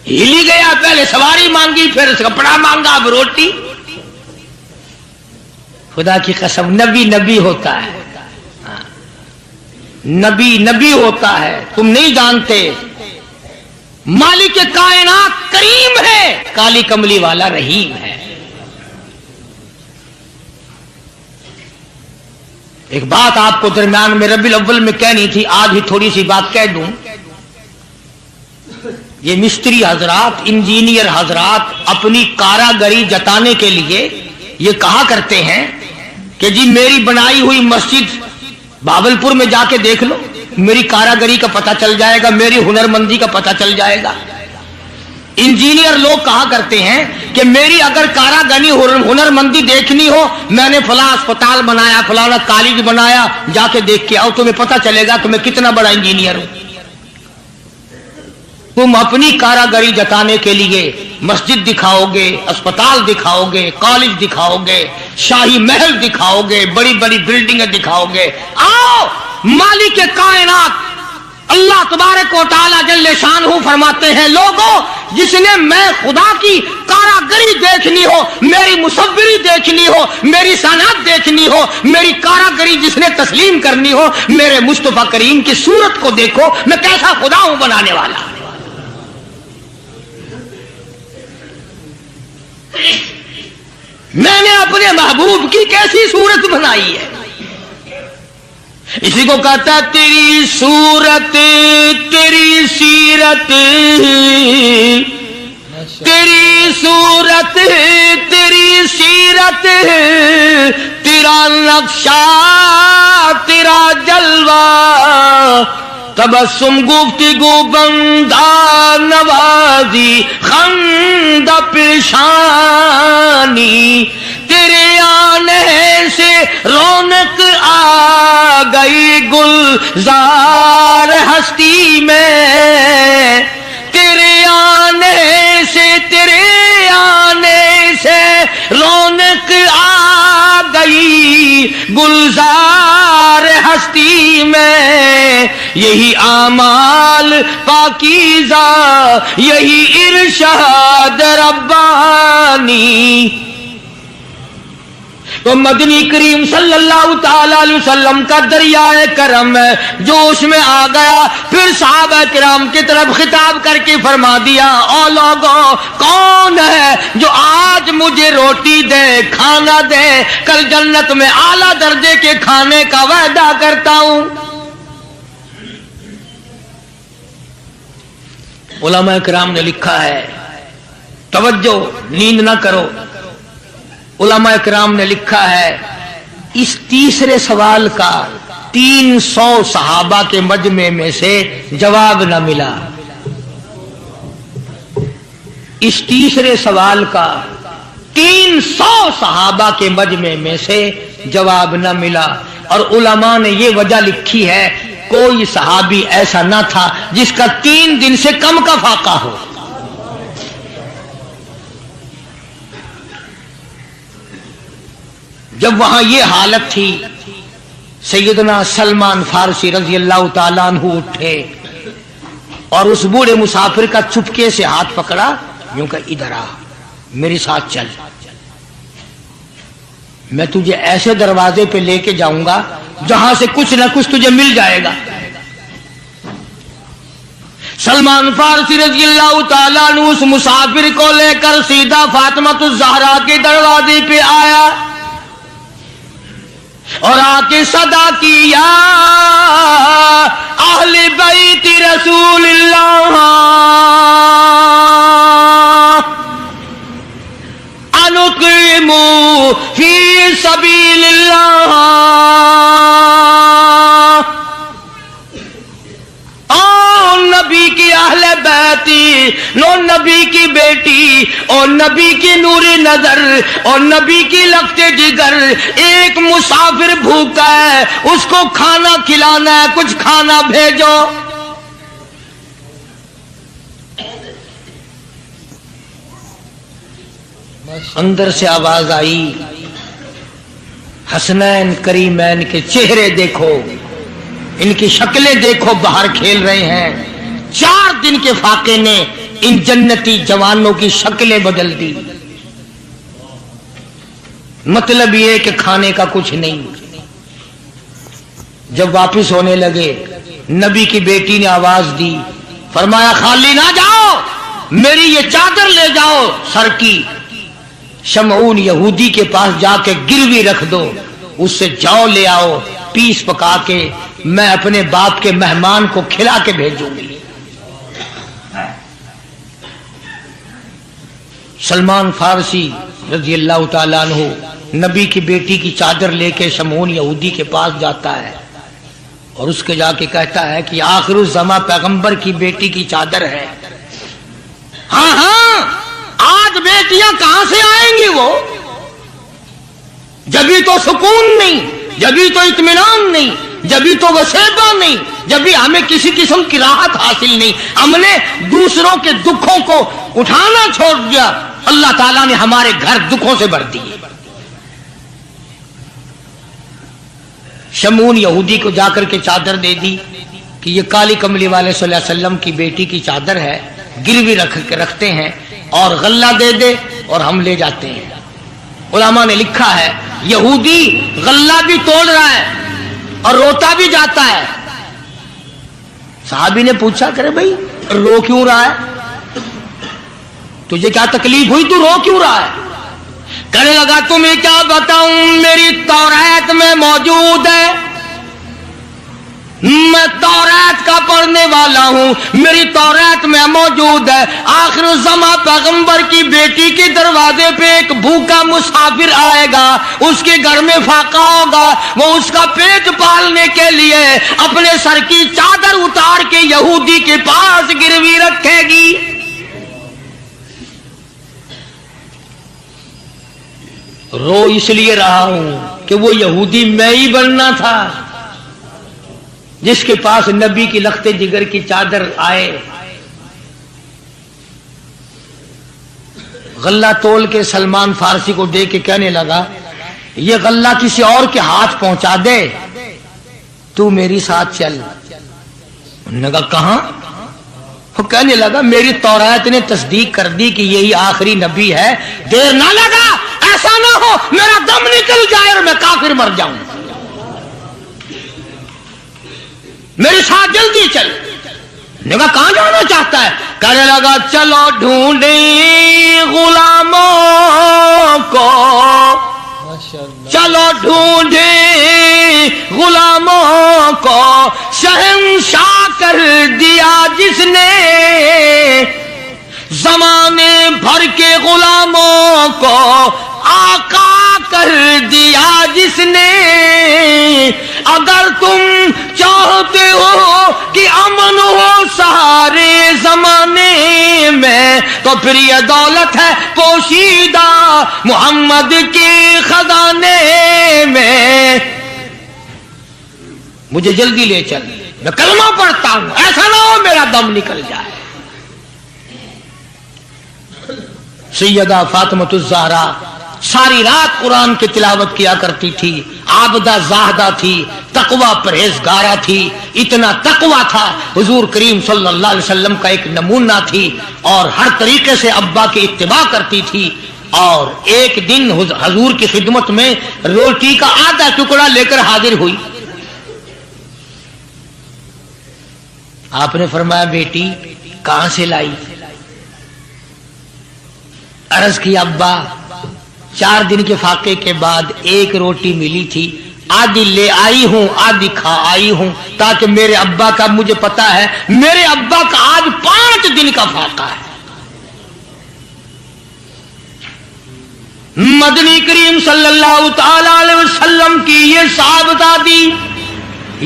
हिल ही गया। पहले सवारी मांगी, फिर कपड़ा मांगा, अब रोटी। खुदा की कसम नबी नबी होता है, नबी नबी होता है। तुम नहीं जानते मालिक कायनात करीम है, काली कमली वाला रहीम है। एक बात आपको दरमियान में रबीउल अव्वल में कहनी थी, आज ही थोड़ी सी बात कह दूं। ये मिस्त्री हजरात, इंजीनियर हजरात अपनी कारागरी जताने के लिए ये कहा करते हैं कि जी मेरी बनाई हुई मस्जिद भावलपुर में जाके देख लो, मेरी कारागरी का पता चल जाएगा, मेरी हुनरमंदी का पता चल जाएगा। इंजीनियर लोग कहा करते हैं कि मेरी अगर कारागरी हुनरमंदी देखनी हो, मैंने फला अस्पताल बनाया, फलाना कॉलेज बनाया, जाके देख के आओ, तुम्हें पता चलेगा तुम्हें कितना बड़ा इंजीनियर हूं। तुम अपनी कारागरी जताने के लिए मस्जिद दिखाओगे, अस्पताल दिखाओगे, कॉलेज दिखाओगे, शाही महल दिखाओगे, बड़ी बड़ी बिल्डिंगें दिखाओगे। आओ मालिक कायनात अल्लाह तबारक व तआला जल्ले शानहू फरमाते हैं, लोगों जिसने मैं खुदा की कारागरी देखनी हो, मेरी मुसव्विरी देखनी हो, मेरी सनअत देखनी हो, मेरी कारागरी जिसने तस्लीम करनी हो, मेरे मुस्तफा करीम की सूरत को देखो, मैं कैसा खुदा हूं बनाने वाला। मैंने अपने महबूब की कैसी सूरत बनाई है। इसी को कहता है तेरी सूरत तेरी सीरत, तेरी सूरत तेरी सीरत, तेरा नक्शा तेरा जलवा, तबस्सुम गुफ्तगू बंदा नवाजी खंदा पेशानी, तेरे आने से रौनक आ गई गुलजार हस्ती में, तेरे आने से रौनक आ गई गुलजार हस्ती में। यही आमाल पाकीज़ा, यही इरशाद रब्बानी। तो मदनी करीम सल्लल्लाहु ताला अलैहि वसल्लम का दरियाए करम है जोश में आ गया। फिर सहाबा किराम की तरफ खिताब करके फरमा दिया, ओ लोगों कौन है जो आज मुझे रोटी दे, खाना दे, कल जन्नत में आला दर्जे के खाने का वादा करता हूं। उलमा किराम ने लिखा है, तवज्जो नींद ना करो, उलमा किराम ने लिखा है इस तीसरे सवाल का 300 सहाबा के मजमे में से जवाब न मिला। इस तीसरे सवाल का 300 सहाबा के मजमे में से जवाब न मिला। और उलमा ने ये वजह लिखी है, कोई सहाबी ऐसा ना था जिसका 3 दिन से कम का फाका हो। जब वहां ये हालत थी, सैयदना सलमान फारसी रजी अल्लाह ताला अन्हु उठे और उस बूढ़े मुसाफिर का चुपके से हाथ पकड़ा, यूं कहा इधर आ, मेरे साथ चल, मैं तुझे ऐसे दरवाजे पे लेके जाऊंगा जहां से कुछ ना कुछ तुझे मिल जाएगा। सलमान फारसी रजी अल्लाह ताला अन्हु उस मुसाफिर को लेकर सीधा फातिमा ज़हरा के दरवाजे पे आया और आके सदा किया, अहले बैत रसूलिल्लाह अनुक़िमू फी सबीलिल्लाह, नबी की अहले बैती, नो नबी की बेटी और नबी की नूरी नजर और नबी की लगते जिगर, एक मुसाफिर भूखा है, उसको खाना खिलाना है, कुछ खाना भेजो। अंदर से आवाज आई, हसनैन करीमैन के चेहरे देखो, इनकी शक्लें देखो, बाहर खेल रहे हैं। 4 दिन के फाके ने इन जन्नती जवानों की शक्लें बदल दी। मतलब ये कि खाने का कुछ नहीं। जब वापस होने लगे, नबी की बेटी ने आवाज दी, फरमाया खाली ना जाओ, मेरी ये चादर ले जाओ सर की, शमऊन यहूदी के पास जाके गिरवी रख दो, उससे जौ ले आओ, पीस पका के मैं अपने बाप के मेहमान को खिला के भेजूंगी। सलमान फारसी रजी अल्लाह ताला अन्हु नबी की बेटी की चादर लेके शमऊन यहूदी के पास जाता है और उसके जाके कहता है कि आखिरुज़्ज़मा पैगंबर की बेटी की चादर है। हाँ हाँ, आज बेटियां कहां से आएंगी वो? जभी तो सुकून नहीं, जभी तो इत्मीनान नहीं, जभी तो वसेबा नहीं, जभी हमें किसी किस्म की राहत हासिल नहीं, हमने दूसरों के दुखों को उठाना छोड़ दिया, अल्लाह ताला ने हमारे घर दुखों से भर दिए। शमून यहूदी को जाकर के चादर दे दी कि ये काली कमली वाले सल्लल्लाहु अलैहि वसल्लम की बेटी की चादर है, गिरवी रखते हैं और गल्ला दे दे और हम ले जाते हैं। उलमा ने लिखा है यहूदी गल्ला भी तोड़ रहा है और रोता भी जाता है। साहबी ने पूछा, करे भाई रो क्यों रहा है, तुझे क्या तकलीफ हुई, तू रो क्यों रहा है? कहने लगा तुम्हें क्या बताऊं, मेरी तौरात में मौजूद है, मैं तौरात का पढ़ने वाला हूं, मेरी तौरात में मौजूद है आखिरुज़्ज़मा पैगंबर की बेटी के दरवाजे पे एक भूखा मुसाफिर आएगा, उसके घर में फाका होगा, वो उसका पेट पालने के लिए अपने सर की चादर उतार के यहूदी के पास गिरवी रखेगी। रो इसलिए रहा हूं कि वो यहूदी मैं ही बनना था जिसके पास नबी की लख्ते जिगर की चादर आए। गल्ला तोल के सलमान फारसी को दे के कहने लगा, ये गल्ला किसी और के हाथ पहुंचा दे, तू मेरी साथ चल। उन्होंने कहा कहां? वो कहने लगा मेरी तौरात ने तस्दीक कर दी कि यही आखिरी नबी है, देर ना लगा, ऐसा ना हो मेरा दम निकल जाए और मैं काफिर मर जाऊं, मेरे साथ जल्दी चल। कहा कहां जाना चाहता है? कहने लगा चलो ढूंढे गुलामों को, चलो ढूंढे गुलामों को, शहंशाह कर दिया जिसने जमाने भर के गुलामों को, आका कर दिया जिसने। अगर तुम चाहते हो कि अमन हो सारे जमाने में, तो फिर ये दौलत है पोशीदा मोहम्मद के खजाने में। मुझे जल्दी ले चल, मैं कलमा पढ़ता हूं, ऐसा ना हो मेरा दम निकल जाए। सैयदा फातिमातुज़ ज़हरा सारी रात कुरान की तिलावत किया करती थी, आबदा ज़ाहदा थी, तकवा परहेजगारा थी, इतना तकवा था हुजूर करीम सल्लल्लाहु अलैहि वसल्लम का एक नमूना थी और हर तरीके से अब्बा की इत्तिबा करती थी। और एक दिन हुजूर की खिदमत में रोटी का आधा टुकड़ा लेकर हाजिर हुई। आपने फरमाया बेटी कहां से लाई? अर्ज की अब्बा 4 दिन के फाके के बाद एक रोटी मिली थी, आधी ले आई हूं, आधी खा आई हूं, ताकि मेरे अब्बा का, मुझे पता है मेरे अब्बा का आज 5 दिन का फाका है। मदनी करीम सल्लल्लाहु ताला अलैहि वसल्लम की ये साहबजादी,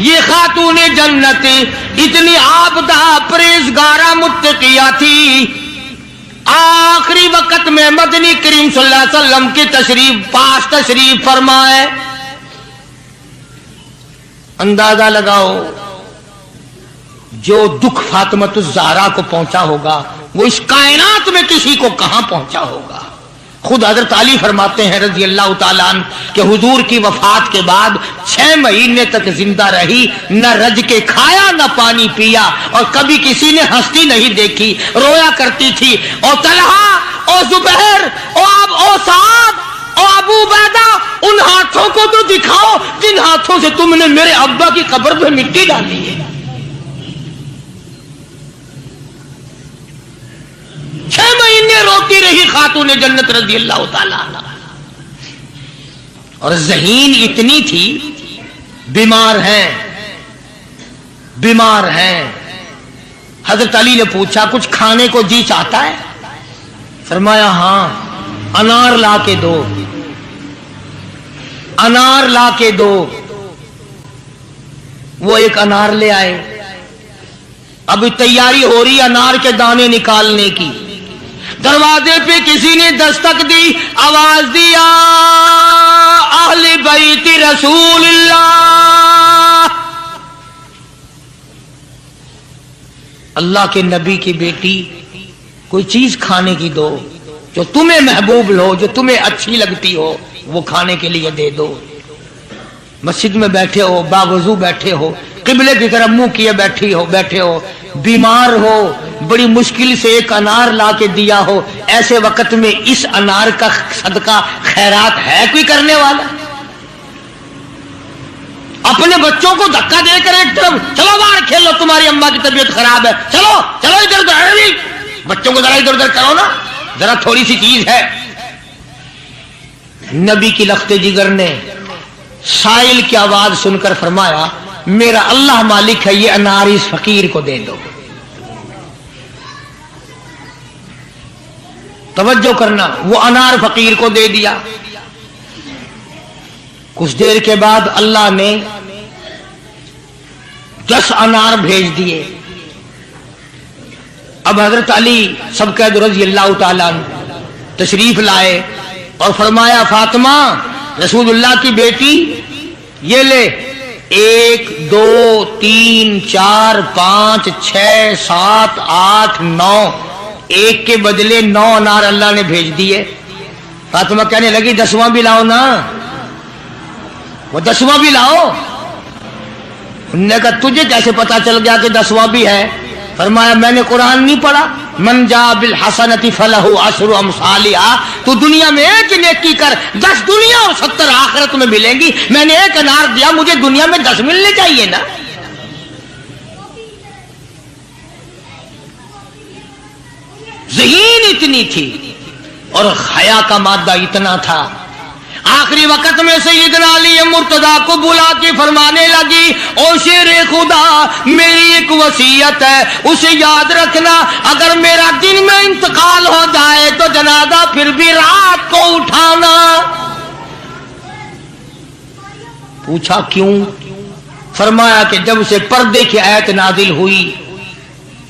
ये खातूने जन्नत इतनी आबदा परहेजगारा मुत्तकिया थी। आखिरी वक्त में मदनी करीम सल्लल्लाहु अलैहि वसल्लम की पास तशरीफ फरमाए। अंदाजा लगाओ जो दुख फातिमातुज़ ज़हरा को पहुंचा होगा वो इस कायनात में किसी को कहां पहुंचा होगा। खुद हजरत अली फरमाते हैं रजी अल्लाह ताला अन्हु कि हुजूर की वफात के बाद 6 महीने तक जिंदा रही, न रज के खाया न पानी पिया, और कभी किसी ने हंसती नहीं देखी, रोया करती थी। और तलहा और जुबैर और साद और अबू उबैदा, उन हाथों को तो दिखाओ जिन हाथों से तुमने मेरे अब्बा की कब्र पे मिट्टी डाली है। 6 महीने रोती रही खातून जन्नत रजी अल्लाह ताला अन्हा। और ज़हीन इतनी थी, बीमार हैं। हजरत अली ने पूछा कुछ खाने को जी चाहता है? फरमाया हाँ, अनार ला के दो, अनार ला के दो। वो एक अनार ले आए। अब तैयारी हो रही अनार के दाने निकालने की। दरवाजे पे किसी ने दस्तक दी, आवाज दिया अहले बैत रसूलुल्लाह, अल्लाह के नबी की बेटी, कोई चीज खाने की दो जो तुम्हें महबूब हो, जो तुम्हें अच्छी लगती हो, वो खाने के लिए दे दो। मस्जिद में बैठे हो, बावजू बैठे हो, किबले की तरफ मुंह किए बैठे हो, बीमार हो, बड़ी मुश्किल से एक अनार ला के दिया हो, ऐसे वक्त में इस अनार का सदका खैरात है कोई करने वाला? अपने बच्चों को धक्का देकर एक तरफ चलो बाहर खेलो, तुम्हारी अम्मा की तबीयत खराब है, चलो चलो इधर उधर, बच्चों को जरा इधर उधर करो ना, जरा थोड़ी सी चीज है। नबी की लख्ते जिगर ने साइल की आवाज सुनकर फरमाया मेरा अल्लाह मालिक है, ये अनार इस फकीर को दे दो। तवज्जो करना, वो अनार फकीर को दे दिया। कुछ देर के बाद अल्लाह ने 10 अनार भेज दिए। अब हजरत अली सबकैद रज़ी अल्लाह ताला अन्हु तशरीफ लाए और फरमाया फातिमा रसूलुल्लाह की बेटी, ये ले 1 2 3 4 5 6 7 8 9, एक के बदले 9 अनार अल्लाह ने भेज दिए। फातिमा कहने लगी 10वां भी लाओ ना, वो 10वां भी लाओ। उन्होंने कहा तुझे कैसे पता चल गया कि 10वां भी है? फरमाया मैंने कुरान नहीं पढ़ा, मन जा बिल हसनति फलहु अशरु अमसालिहा, तू दुनिया में एक नेकी कर 10 दुनिया और 70 आखिरत में मिलेंगी। मैंने एक अनार दिया, मुझे दुनिया में 10 मिलने चाहिए ना। ज़हीन इतनी थी और हया का मादा इतना था। आखिरी वक्त में सैयदना अली मुर्तजा को बुला के फरमाने लगी, ओ शेरे खुदा, मेरी एक वसीयत है, उसे याद रखना, अगर मेरा दिन में इंतकाल हो जाए तो जनाजा फिर भी रात को उठाना। पूछा क्यों? फरमाया कि जब से पर्दे की आयत नाजिल हुई,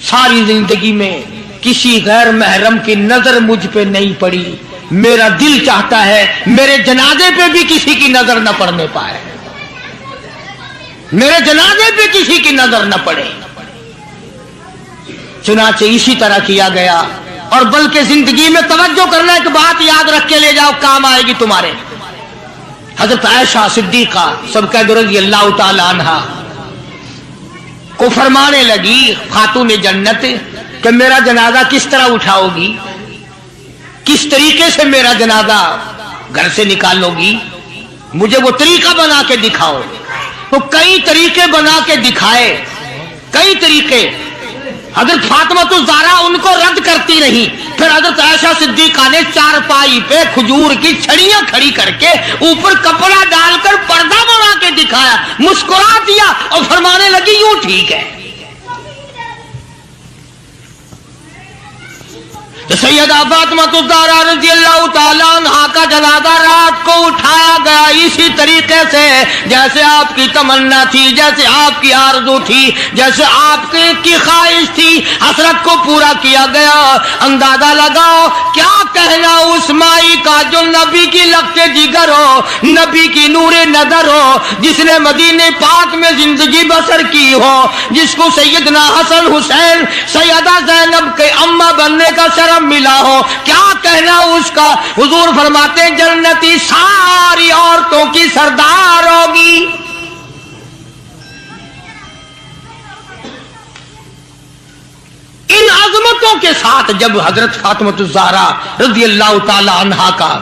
सारी जिंदगी में किसी गैर महरम की नजर मुझ पे नहीं पड़ी। मेरा दिल चाहता है मेरे जनाजे पे भी किसी की नजर न पड़ने पाए, मेरे जनाजे पे किसी की नजर न पड़े। चुनाचे इसी तरह किया गया। और बल्कि जिंदगी में तवज्जो करना, एक बात याद रख के ले जाओ, काम आएगी तुम्हारे। हजरत आयशा सिद्दीका सबकैद रज़ी अल्लाह ताला अन्हा को फरमाने लगी खातून जन्नत कि मेरा जनाजा किस तरह उठाओगी, किस तरीके से मेरा जनाजा घर से निकालोगी, मुझे वो तरीका बना के दिखाओ। तो कई तरीके बना के दिखाए, कई तरीके। हजरत फातिमा तो ज़हरा उनको रद्द करती रही। फिर हजरत आयशा सिद्दीका ने चारपाई पे खजूर की छड़ियां खड़ी करके ऊपर कपड़ा डालकर पर्दा बना के दिखाया, मुस्कुरा दिया और फरमाने लगी यूं ठीक है। तो सैयदा फातिमा ज़हरा रज़ी अल्लाह ताला अन्हा का जनाजा रात को उठाया गया इसी तरीके से जैसे आपकी तमन्ना थी, जैसे आपकी आरज़ू थी, जैसे आपकी ख्वाहिश थी। हसरत को पूरा किया गया। अंदाजा लगाओ क्या कहना उस माई का जो नबी की लख्ते जिगर हो, नबी की नूरे नजर हो, जिसने मदीने पाक में जिंदगी बसर की हो, जिसको सैयदना हसन हुसैन सैयदा ज़ैनब के अम्मा बनने کرنے کا شرم ملا ہو، کیا کہنا اس کا؟ حضور فرماتے ہیں جنتی ساری عورتوں کی سردار ہوگی۔ ان عظمتوں کے ساتھ جب حضرت فاطمۃ الزہرا رضی اللہ تعالی عنہا کا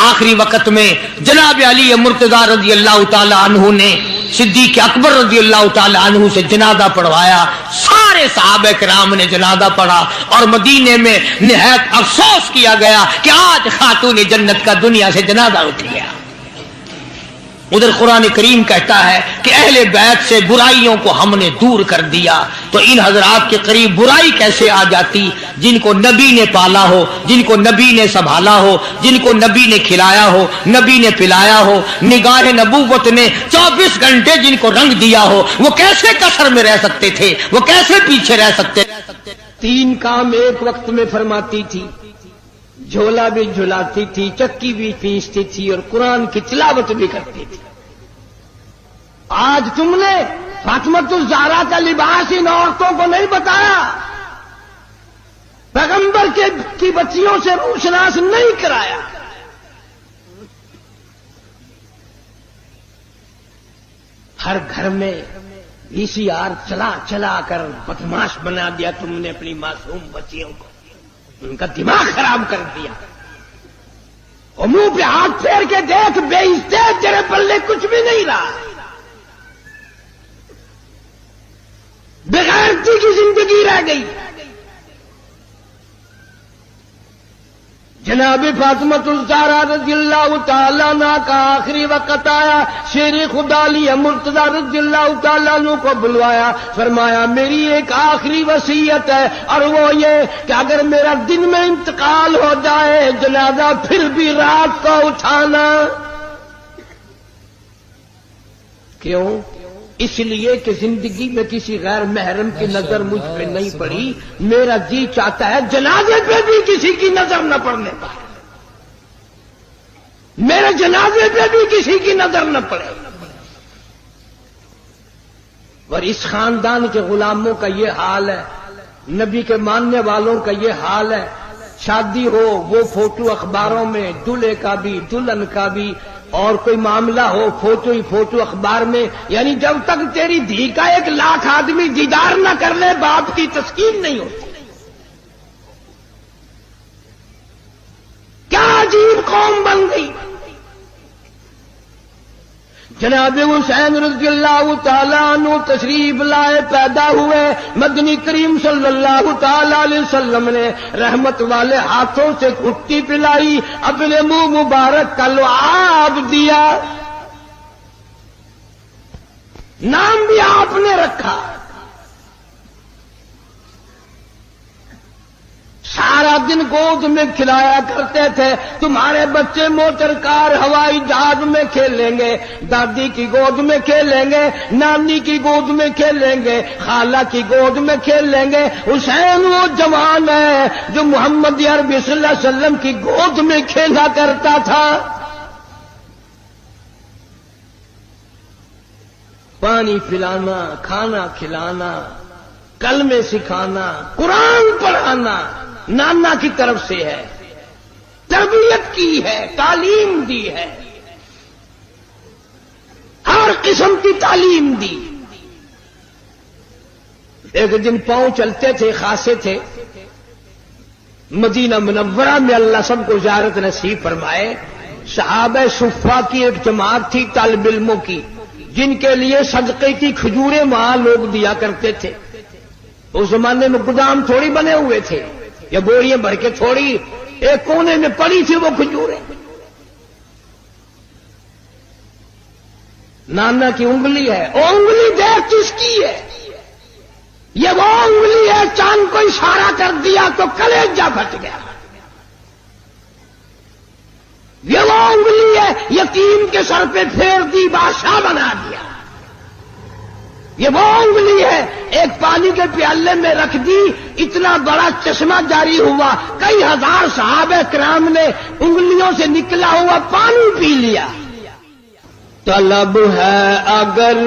آخری وقت میں جناب علی مرتضیٰ رضی اللہ تعالی عنہ نے صدیق اکبر رضی اللہ تعالی عنہ سے جنازہ پڑھوایا، سارے صحابہ کرام نے جنازہ پڑھا، اور مدینے میں نہایت افسوس کیا گیا کہ آج خاتون جنت کا دنیا سے جنازہ اٹھ گیا۔ ادھر قرآن کریم کہتا ہے کہ اہل بیت سے برائیوں کو ہم نے دور کر دیا، تو ان حضرات کے قریب برائی کیسے آ جاتی؟ جن کو نبی نے پالا ہو، جن کو نبی نے سنبھالا ہو، جن کو نبی نے کھلایا ہو، نبی نے پلایا ہو، نگاہ نبوت نے 24 گھنٹے جن کو رنگ دیا ہو، وہ کیسے کثر میں رہ سکتے تھے؟ وہ کیسے پیچھے رہ سکتے؟ 3 کام ایک وقت میں فرماتی تھی، جھولا بھی جھلاتی تھی، چکی بھی پیستی تھی، اور قرآن کی تلاوت بھی کرتی تھی۔ آج تم نے فاطمۃ الزہرا کا لباس ان عورتوں کو نہیں بتایا، پیغمبر کی بچیوں سے روشناس نہیں کرایا۔ ہر گھر میں VCR چلا چلا کر بدماش بنا دیا تم نے اپنی معصوم بچیوں کو، ان کا دماغ خراب کر دیا۔ اور منہ پہ ہاتھ پھیر کے دیکھ، بے عزت، تیرے پلے کچھ بھی نہیں رہا، بغیرتی کی زندگی رہ گئی۔ جناب فاطمۃ الزہرا رضی اللہ تعالیٰ عنہ کا آخری وقت آیا، شیر خدا علی مرتضیٰ رضی اللہ تعالیٰ عنہ کو بلوایا، فرمایا میری ایک آخری وصیت ہے، اور وہ یہ کہ اگر میرا دن میں انتقال ہو جائے جنازہ پھر بھی رات کو اٹھانا۔ کیوں؟ اس لیے کہ زندگی میں کسی غیر محرم کی نظر مجھ پہ نہیں پڑی، میرا جی چاہتا ہے جنازے پہ بھی کسی کی نظر نہ پڑنے پائے، میرے جنازے پہ بھی کسی کی نظر نہ پڑے۔ اور اس خاندان کے غلاموں کا یہ حال ہے، نبی کے ماننے والوں کا یہ حال ہے، شادی ہو وہ فوٹو اخباروں میں، دلہے کا بھی دلہن کا بھی، اور کوئی معاملہ ہو فوٹو ہی فوٹو اخبار میں، یعنی جب تک تیری دھی کا 1 لاکھ آدمی دیدار نہ کر لے باپ کی تسکین نہیں ہوتی۔ کیا عجیب قوم بن گئی۔ جناب حسین رضی اللہ تعالیٰ عنہ تشریف لائے، پیدا ہوئے، مدنی کریم صلی اللہ تعالیٰ علیہ وسلم نے رحمت والے ہاتھوں سے گھٹی پلائی، اپنے منہ مبارک کا لعاب دیا، نام بھی آپ نے رکھا۔ سارا دن گود میں کھلایا کرتے تھے، تمہارے بچے موٹر کار ہوائی جہاز میں کھیلیں گے، دادی کی گود میں کھیلیں گے، نانی کی گود میں کھیلیں گے، خالہ کی گود میں کھیلیں گے۔ حسین وہ جوان ہے جو محمد عربی صلی اللہ علیہ وسلم کی گود میں کھیلا کرتا تھا۔ پانی پلانا، کھانا کھلانا، کلمے سکھانا، قرآن پڑھانا نانا کی طرف سے ہے، تربیت کی ہے، تعلیم دی ہے، ہر قسم کی تعلیم دی۔ ایک دن پاؤں چلتے تھے، خاصے تھے، مدینہ منورہ میں اللہ سب کو زیارت نصیب فرمائے۔ صحابہ صفہ کی ایک جماعت تھی طالب علموں کی، جن کے لیے صدقے کی کھجوریں وہاں لوگ دیا کرتے تھے۔ اس زمانے میں گودام تھوڑی بنے ہوئے تھے، یا بوریاں بھر کے تھوڑی، ایک کونے میں پڑی تھی وہ کھجوریں۔ نانا کی انگلی ہے، وہ انگلی دیکھ کس کی ہے؟ یہ وہ انگلی ہے، چاند کو اشارہ کر دیا تو کلیجہ پھٹ گیا۔ یہ وہ انگلی ہے، یتیم کے سر پہ پھیر دی، بادشاہ بنا دیا۔ یہ وہ انگلی ہے، ایک پانی کے پیالے میں رکھ دی، اتنا بڑا چشمہ جاری ہوا، کئی ہزار صحابہ کرام نے انگلیوں سے نکلا ہوا پانی پی لیا۔ طلب ہے اگر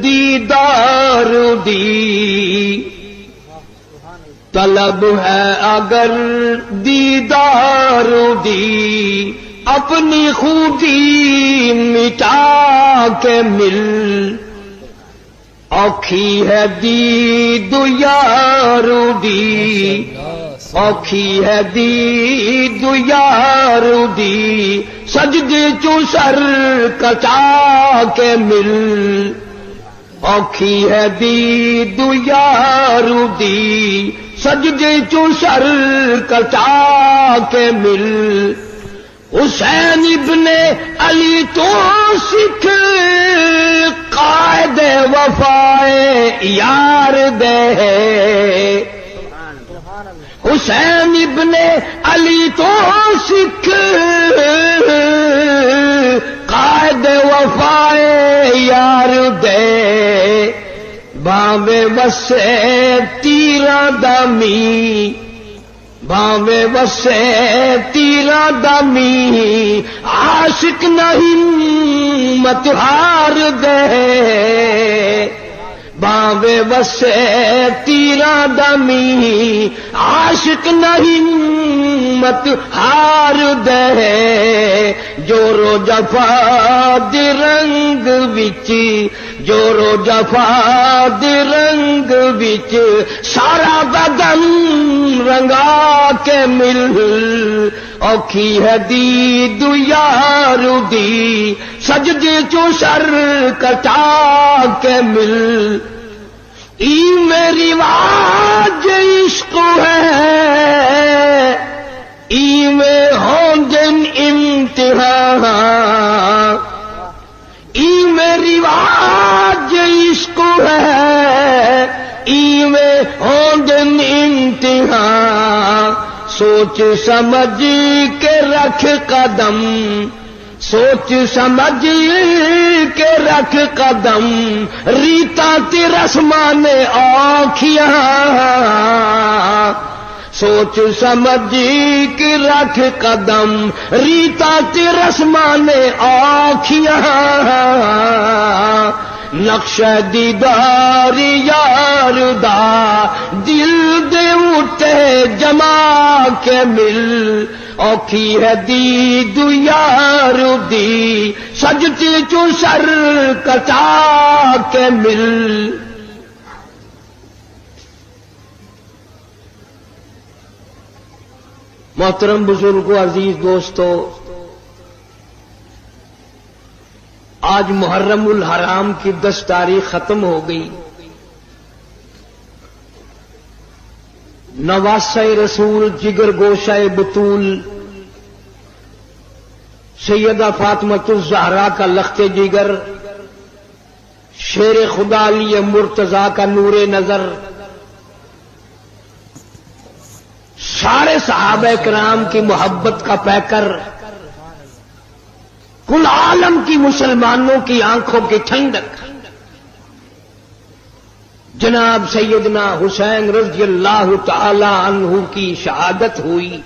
دیدار دی، طلب ہے اگر دیدار دی اپنی خوبی مٹا کے مل اوکھی ہے دید یار دی اوکھی ہے دید یار دی سجدے چوں سر کٹا کے مل اوکھی ہے دید یار دی سجدے چوں سر کٹا کے مل حسین ابن علی تو سکھ قائد وفائے یار دے حسین ابن علی تو سکھ قائد وفائے یار دے باوے وسے تیرا دمی باوے وسے تیرا دمی عاشق نہیں مت ہار دے باوے وسے تیرا دمی عاشق نہیں مت ہار دے جورو جفا دی رنگ وچ جورو جفا دی رنگ وچ سارا بدن رنگا کے مل اوکھی ہے دید یار دی سجدے چوں سر کٹا کے مل ای میری واج عشق ہے ای میں ہوں دن امتحان ای میری واج عشق ہے ای میں ہوں دن امتحان سوچ سمجھ کے رکھ قدم سوچ سمجھ کے رکھ قدم ریتا تی رسمان آنکھیاں سوچ سمجھ کے رکھ قدم ریتا تی رسمان آنکھیاں نقش دیدار یار دا دل دے اٹھے جما کے مل اوکھی ہے دید یار دی سجدے چوں سر کٹا کے مل محترم بزرگوں عزیز دوستو آج محرم الحرام کی 10 تاریخ ختم ہو گئی نواسہ رسول جگر گوشہ بطول سیدہ فاطمۃ الزہرا کا لخت جگر شیر خدا علی مرتضی کا نور نظر سارے صحابہ کرام کی محبت کا پیکر کل عالم کی مسلمانوں کی آنکھوں کی ٹھنڈک جناب سیدنا حسین رضی اللہ تعالی عنہ کی شہادت ہوئی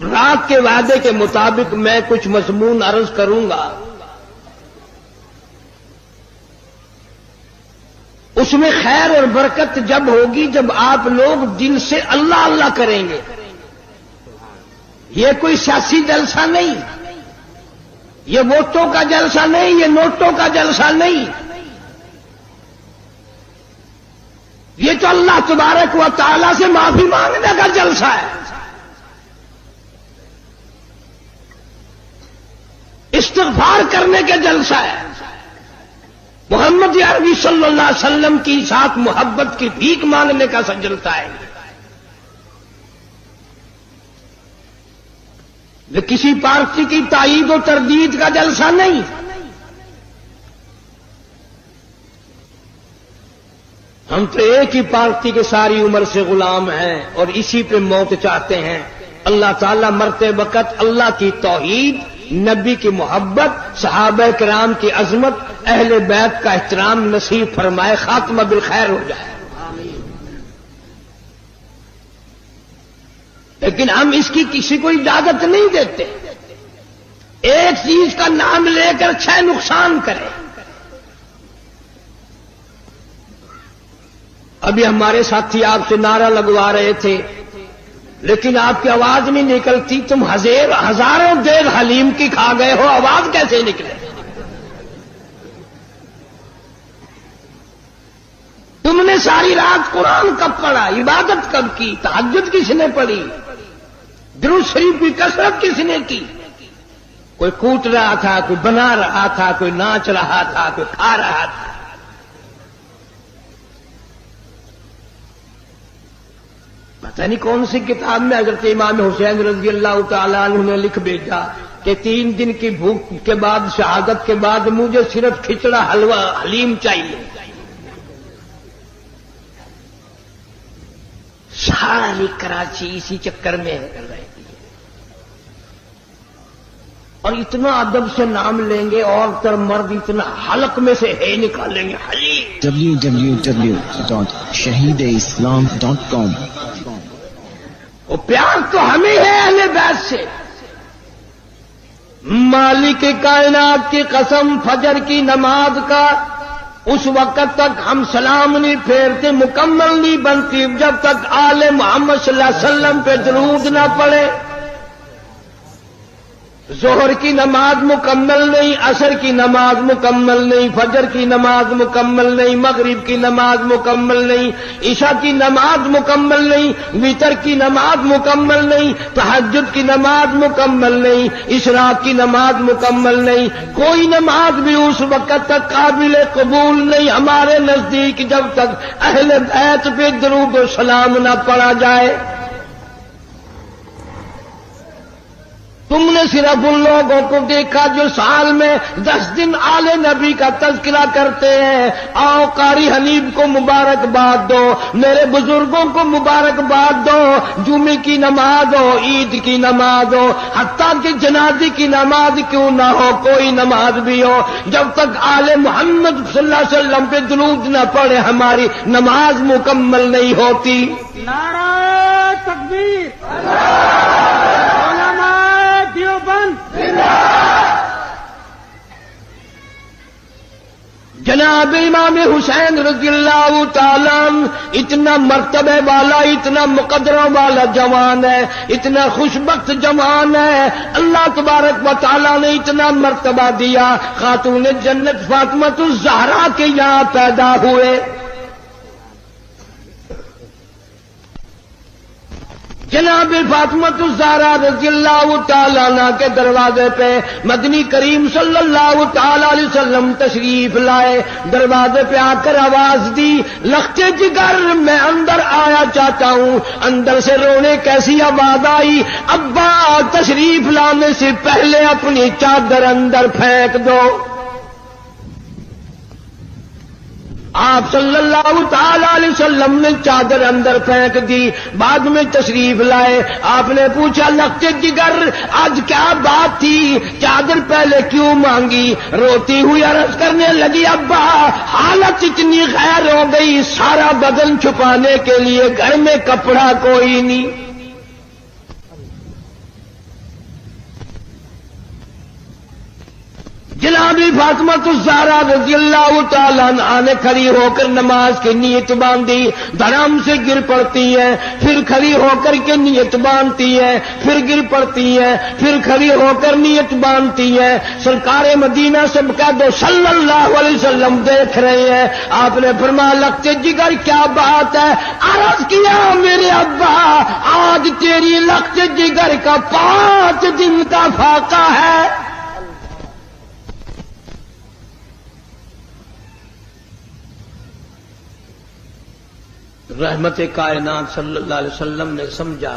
رات کے وعدے کے مطابق میں کچھ مضمون عرض کروں گا اس میں خیر اور برکت جب ہوگی جب آپ لوگ دل سے اللہ اللہ کریں گے یہ کوئی سیاسی جلسہ نہیں یہ ووٹوں کا جلسہ نہیں یہ نوٹوں کا جلسہ نہیں یہ تو اللہ تبارک و تعالی سے معافی مانگنے کا جلسہ ہے استغفار کرنے کا جلسہ ہے محمد عربی صلی اللہ علیہ وسلم کی ساتھ محبت کی بھیک مانگنے کا جلسہ ہے یہ کسی پارٹی کی تائید و تردید کا جلسہ نہیں ہم تو ایک ہی پارٹی کے ساری عمر سے غلام ہیں اور اسی پہ موت چاہتے ہیں اللہ تعالیٰ مرتے وقت اللہ کی توحید نبی کی محبت صحابہ کرام کی عظمت اہل بیت کا احترام نصیب فرمائے خاتمہ بالخیر ہو جائے لیکن ہم اس کی کسی کو اجازت نہیں دیتے ایک چیز کا نام لے کر 6 نقصان کرے ابھی ہمارے ساتھی آپ سے نعرہ لگوا رہے تھے لیکن آپ کی آواز نہیں نکلتی. تم ہزاروں دیر حلیم کی کھا گئے ہو, آواز کیسے نکلے؟ تم نے ساری رات قرآن کب پڑھا, عبادت کب کی, تہجد کس نے پڑھی, درود شریف کی کثرت کس نے کی؟ کوئی کوٹ رہا تھا, کوئی بنا رہا تھا, کوئی ناچ رہا تھا, کوئی کھا رہا تھا. پتہ نہیں کون سی کتاب میں حضرت امام حسین رضی اللہ تعالیٰ عنہ نے لکھ بھیجا کہ 3 دن کی بھوک کے بعد, شہادت کے بعد مجھے صرف کھچڑا حلوہ حلیم چاہیے. ساری کراچی اسی چکر میں کر رہی ہے. اور اتنا ادب سے نام لیں گے, عورت اور مرد اتنا حلق میں سے ہے نکالیں گے حلیم. www.shahideislam.com. وہ پیار تو ہمیں ہے اہل بیت سے. مالک کائنات کی قسم, فجر کی نماز کا اس وقت تک ہم سلام نہیں پھیرتے, مکمل نہیں بنتی جب تک آل محمد صلی اللہ علیہ وسلم پہ درود نہ پڑے. ظہر کی نماز مکمل نہیں, عصر کی نماز مکمل نہیں, فجر کی نماز مکمل نہیں, مغرب کی نماز مکمل نہیں, عشاء کی نماز مکمل نہیں, وتر کی نماز مکمل نہیں, تہجد کی نماز مکمل نہیں, اشراق کی نماز مکمل نہیں. کوئی نماز بھی اس وقت تک قابل قبول نہیں ہمارے نزدیک جب تک اہل بیت پہ درود و سلام نہ پڑھا جائے. تم نے صرف ان لوگوں کو دیکھا جو سال میں 10 دن آل نبی کا تذکرہ کرتے ہیں. آؤ قاری حنیف کو مبارکباد دو, میرے بزرگوں کو مبارکباد دو. جمعے کی نماز ہو, عید کی نماز ہو, حتیٰ کہ جنازے کی نماز کیوں نہ ہو, کوئی نماز بھی ہو, جب تک آل محمد صلی اللہ علیہ وسلم پہ درود نہ پڑے ہماری نماز مکمل نہیں ہوتی. نعرہ تکبیر, جناب امام حسین رضی اللہ تعالیٰ اتنا مرتبے والا, اتنا مقدروں والا جوان ہے, اتنا خوشبخت جوان ہے. اللہ تبارک و تعالیٰ نے اتنا مرتبہ دیا. خاتون جنت فاطمہ الزہرا کے یہاں پیدا ہوئے. جناب فاطمہ الزہرا رضی اللہ تعالیٰ عنہ کے دروازے پہ مدنی کریم صلی اللہ تعالیٰ علیہ وسلم تشریف لائے. دروازے پہ آ کر آواز دی, لختے جگر میں اندر آیا چاہتا ہوں. اندر سے رونے کیسی آواز آئی, ابا تشریف لانے سے پہلے اپنی چادر اندر پھینک دو. آپ صلی اللہ تعالی علیہ وسلم نے چادر اندر پھینک دی. بعد میں تشریف لائے. آپ نے پوچھا, لختے جگر آج کیا بات تھی, چادر پہلے کیوں مانگی؟ روتی ہوئی عرض کرنے لگی, ابا حالت اتنی غیر ہو گئی, سارا بدن چھپانے کے لیے گھر میں کپڑا کوئی نہیں. جناب فاطمہ الزہرا رضی اللہ تعالیٰ عنہا نے کھڑی ہو کر نماز کی نیت باندھی. دھڑام سے گر پڑتی ہے, پھر کھڑی ہو کر کے نیت باندھتی ہے, پھر گر پڑتی ہے, پھر کھڑی ہو کر نیت باندھتی ہے. سرکار مدینہ سب کا دو صلی اللہ علیہ وسلم دیکھ رہے ہیں. آپ نے فرمایا, لختے جگر کیا بات ہے؟ عرض کیا, میرے ابا آج تیری لختے جگر کا 5 دن کا فاقہ ہے. رحمت کائنات صلی اللہ علیہ وسلم نے سمجھا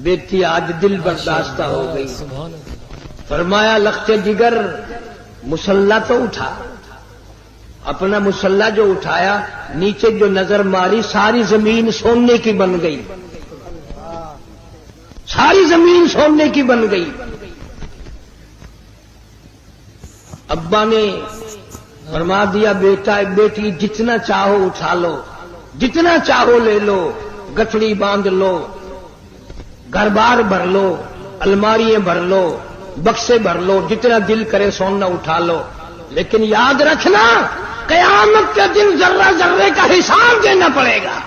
بیٹی آج دل برداشتہ ہو گئی. فرمایا, لختے جگر مسلح تو اٹھا. اپنا مسلح جو اٹھایا, نیچے جو نظر ماری, ساری زمین سونے کی بن گئی. ساری زمین سونے کی بن گئی. ابا نے فرما دیا, بیٹا بیٹی جتنا چاہو اٹھا لو, جتنا چاہو لے لو, گٹھڑی باندھ لو, گھر بار بھر لو, الماریاں بھر لو, بکسے بھر لو, جتنا دل کرے سونا اٹھا لو. لیکن یاد رکھنا, قیامت کے دن ذرہ ذرے کا حساب دینا پڑے گا۔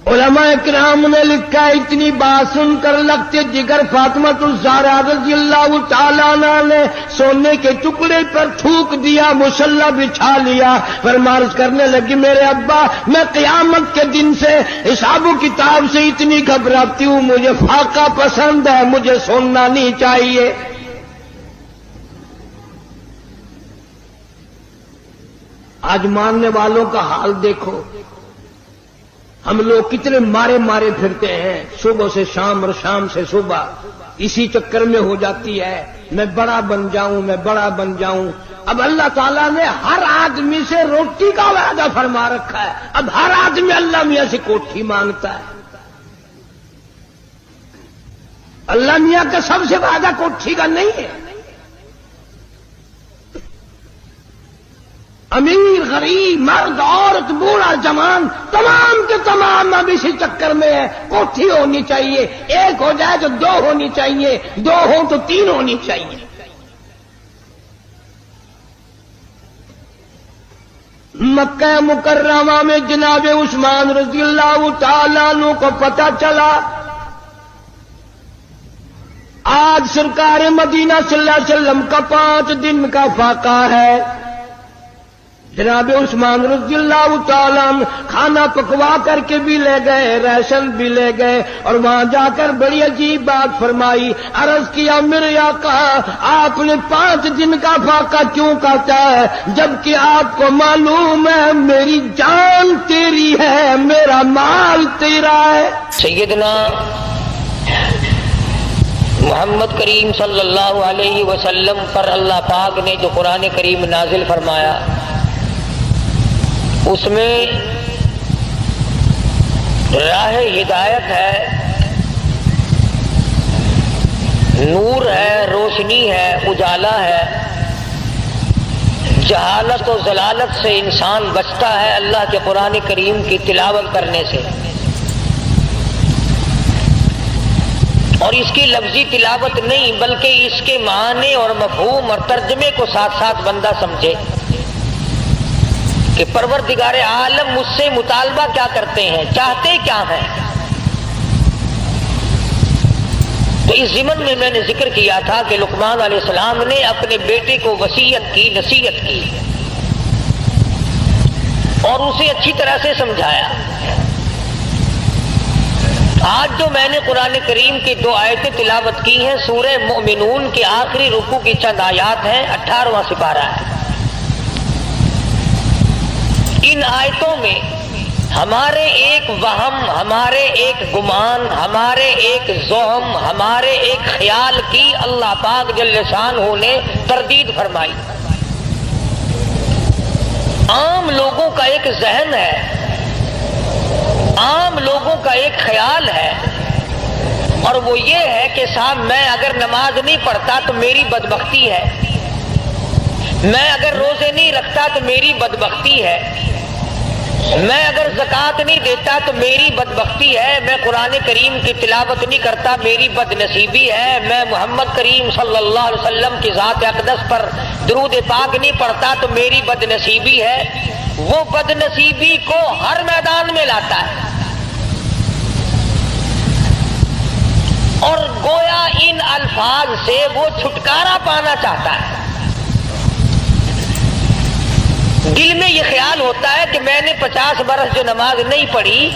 علماء کرام نے لکھا، اتنی بات سن کر لگتے جگر فاطمہ الزہرا رضی اللہ تعالیٰ عنہ نے سونے کے ٹکڑے پر تھوک دیا، مصلی بچھا لیا، فرمارش کرنے لگی میرے ابا میں قیامت کے دن سے حساب و کتاب سے اتنی گھبراتی ہوں، مجھے فاقہ پسند ہے، مجھے سننا نہیں چاہیے۔ آج ماننے والوں کا حال دیکھو، ہم لوگ کتنے مارے مارے پھرتے ہیں، صبح سے شام اور شام سے صبح، اسی چکر میں ہو جاتی ہے میں بڑا بن جاؤں، میں بڑا بن جاؤں۔ اب اللہ تعالیٰ نے ہر آدمی سے روٹی کا وعدہ فرما رکھا ہے، اب ہر آدمی اللہ میاں سے کوٹھی مانگتا ہے۔ اللہ میاں کا سب سے وعدہ کوٹھی کا نہیں ہے۔ امیر غریب مرد عورت بوڑھا جوان تمام کے تمام اب اسی چکر میں ہے، کوٹھی ہونی چاہیے، ایک ہو جائے تو دو ہونی چاہیے، دو ہو تو تین ہونی چاہیے۔ مکہ مکرمہ میں جناب عثمان رضی اللہ تعالیٰ عنہ کو پتہ چلا آج سرکار مدینہ صلی اللہ علیہ وسلم کا 5 دن کا فاقہ ہے۔ جناب عثمان رضی اللہ تعالیٰ عنہ کھانا پکوا کر کے بھی لے گئے، ریشن بھی لے گئے، اور وہاں جا کر بڑی عجیب بات فرمائی، عرض کیا میرے آقا آپ نے 5 دن کا فاقہ کیوں کہتا ہے جبکہ آپ کو معلوم ہے میری جان تیری ہے، میرا مال تیرا ہے۔ سیدنا محمد کریم صلی اللہ علیہ وسلم پر اللہ پاک نے جو قرآن کریم نازل فرمایا اس میں راہ ہدایت ہے، نور ہے، روشنی ہے، اجالا ہے، جہالت و ضلالت سے انسان بچتا ہے اللہ کے قرآن کریم کی تلاوت کرنے سے۔ اور اس کی لفظی تلاوت نہیں بلکہ اس کے معنی اور مفہوم اور ترجمے کو ساتھ ساتھ بندہ سمجھے کہ پروردگار عالم مجھ سے مطالبہ کیا کرتے ہیں، چاہتے کیا ہیں۔ تو اس ضمن میں نے ذکر کیا تھا کہ لقمان علیہ السلام نے اپنے بیٹے کو وصیت کی، نصیحت کی اور اسے اچھی طرح سے سمجھایا۔ آج جو میں نے قرآن کریم کی 2 آیتیں تلاوت کی ہیں، سورہ مومنون کے آخری رکوع کی چند آیات ہیں، 18واں سپارہ ہے۔ ان آیتوں میں ہمارے ایک وہم، ہمارے ایک گمان، ہمارے ایک زوہم، ہمارے ایک خیال کی اللہ پاک جل شانہ نے تردید فرمائی۔ عام لوگوں کا ایک ذہن ہے، عام لوگوں کا ایک خیال ہے، اور وہ یہ ہے کہ صاحب میں اگر نماز نہیں پڑھتا تو میری بدبختی ہے، میں اگر روزے نہیں رکھتا تو میری بدبختی ہے، میں اگر زکوٰۃ نہیں دیتا تو میری بدبختی ہے، میں قرآن کریم کی تلاوت نہیں کرتا میری بد نصیبی ہے، میں محمد کریم صلی اللہ علیہ وسلم کی ذات اقدس پر درود پاک نہیں پڑھتا تو میری بد نصیبی ہے۔ وہ بد نصیبی کو ہر میدان میں لاتا ہے، اور گویا ان الفاظ سے وہ چھٹکارا پانا چاہتا ہے۔ دل میں یہ خیال ہوتا ہے کہ میں نے 50 برس جو نماز نہیں پڑھی،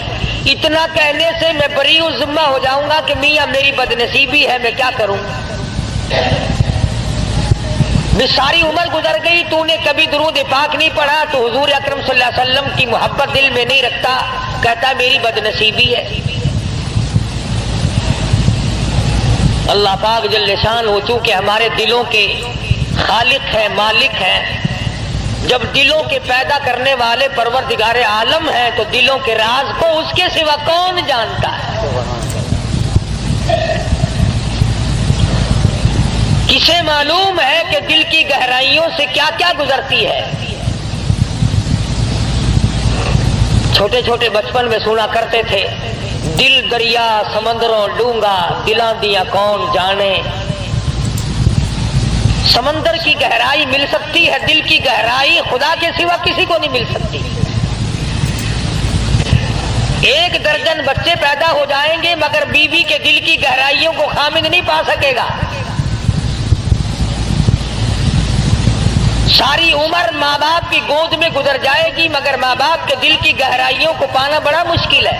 اتنا کہنے سے میں بری ذمہ ہو جاؤں گا کہ میاں میری بد نصیبی ہے، میں کیا کروں؟ ساری عمر گزر گئی، تو نے کبھی درود پاک نہیں پڑھا، تو حضور اکرم صلی اللہ علیہ وسلم کی محبت دل میں نہیں رکھتا، کہتا میری بد نصیبی ہے۔ اللہ پاک جل شانہ چونکہ ہمارے دلوں کے خالق ہے، مالک ہے، جب دلوں کے پیدا کرنے والے پروردگار عالم ہیں تو دلوں کے راز کو اس کے سوا کون جانتا ہے؟ کسے معلوم ہے کہ دل کی گہرائیوں سے کیا کیا گزرتی ہے؟ چھوٹے چھوٹے بچپن میں سنا کرتے تھے، دل دریا سمندروں ڈونگا، دلاں دیاں کون جانے۔ سمندر کی گہرائی مل سکتی ہے، دل کی گہرائی خدا کے سوا کسی کو نہیں مل سکتی۔ 1 درجن بچے پیدا ہو جائیں گے مگر بیوی کے دل کی گہرائیوں کو خامد نہیں پا سکے گا۔ ساری عمر ماں باپ کی گود میں گزر جائے گی مگر ماں باپ کے دل کی گہرائیوں کو پانا بڑا مشکل ہے۔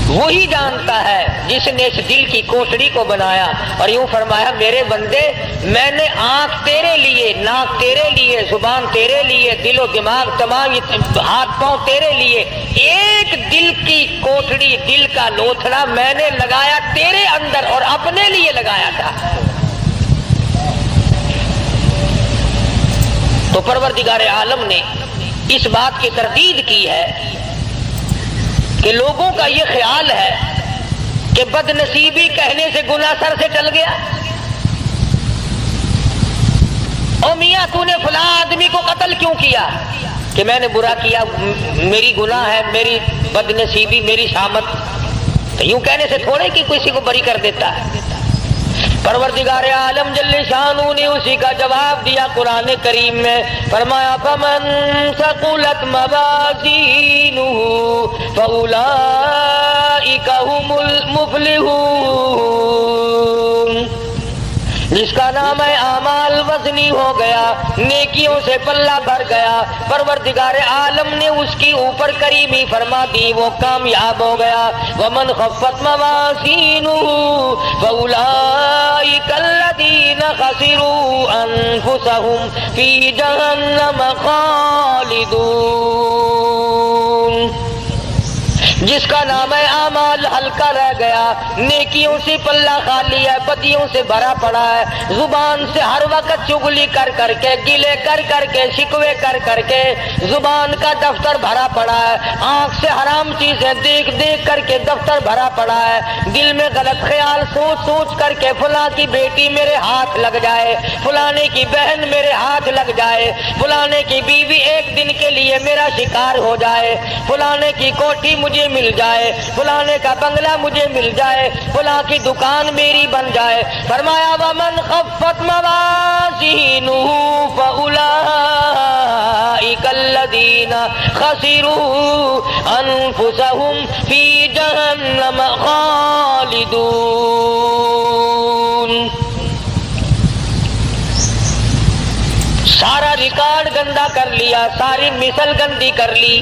وہی جانتا ہے جس نے اس دل کی کوٹڑی کو بنایا، اور یوں فرمایا میرے بندے میں نے آنکھ تیرے لیے، ناک تیرے لیے، زبان تیرے لیے، دل و دماغ تمام ہاتھ پاؤں تیرے لیے، ایک دل کی کوٹڑی، دل کا لوتھڑا میں نے لگایا تیرے اندر اور اپنے لیے لگایا تھا۔ تو پروردگار عالم نے اس بات کی تردید کی ہے کہ لوگوں کا یہ خیال ہے کہ بد نصیبی کہنے سے گناہ سر سے ٹل گیا۔ او میاں تو نے فلاں آدمی کو قتل کیوں کیا؟ کہ میں نے برا کیا، میری گناہ ہے، میری بد نصیبی، میری شامت۔ تو یوں کہنے سے تھوڑے کہ کسی کو بری کر دیتا ہے۔ پروردگار عالم جل شانہ نے اسی کا جواب دیا قرآن کریم میں، فرمایا فمن ثقلت موازینہ فاولئک هم المفلحون۔ جس کا نام ہے اعمال وزنی ہو گیا، نیکیوں سے پلہ بھر گیا، پروردگار عالم نے اس کی اوپر کریمی فرما دی، وہ کامیاب ہو گیا۔ ومن خفت موازینہ فاولئک الذین خسروا انفسهم فی جہنم خالدون۔ جس کا نام ہے اعمال ہلکا رہ گیا، نیکیوں سے پلہ خالی ہے، بدیوں سے بھرا پڑا ہے، زبان سے ہر وقت چغلی کر کر کے، گلے کر کر کے، شکوے کر کر کے زبان کا دفتر بھرا پڑا ہے، آنکھ سے حرام چیزیں دیکھ دیکھ کر کے دفتر بھرا پڑا ہے، دل میں غلط خیال سوچ سوچ کر کے فلاں کی بیٹی میرے ہاتھ لگ جائے، فلانے کی بہن میرے ہاتھ لگ جائے، فلانے کی بیوی ایک دن کے لیے میرا شکار ہو جائے، فلانے کی کوٹھی مجھے مل جائے، فلانے کا بنگلہ مجھے مل جائے، فلاں کی دکان میری بن جائے۔ فرمایا ومن خفت موازینہ فاولئک الذین خسروا انفسهم فی جہنم خالدون۔ سارا ریکارڈ گندا کر لیا، ساری مثل گندی کر لی،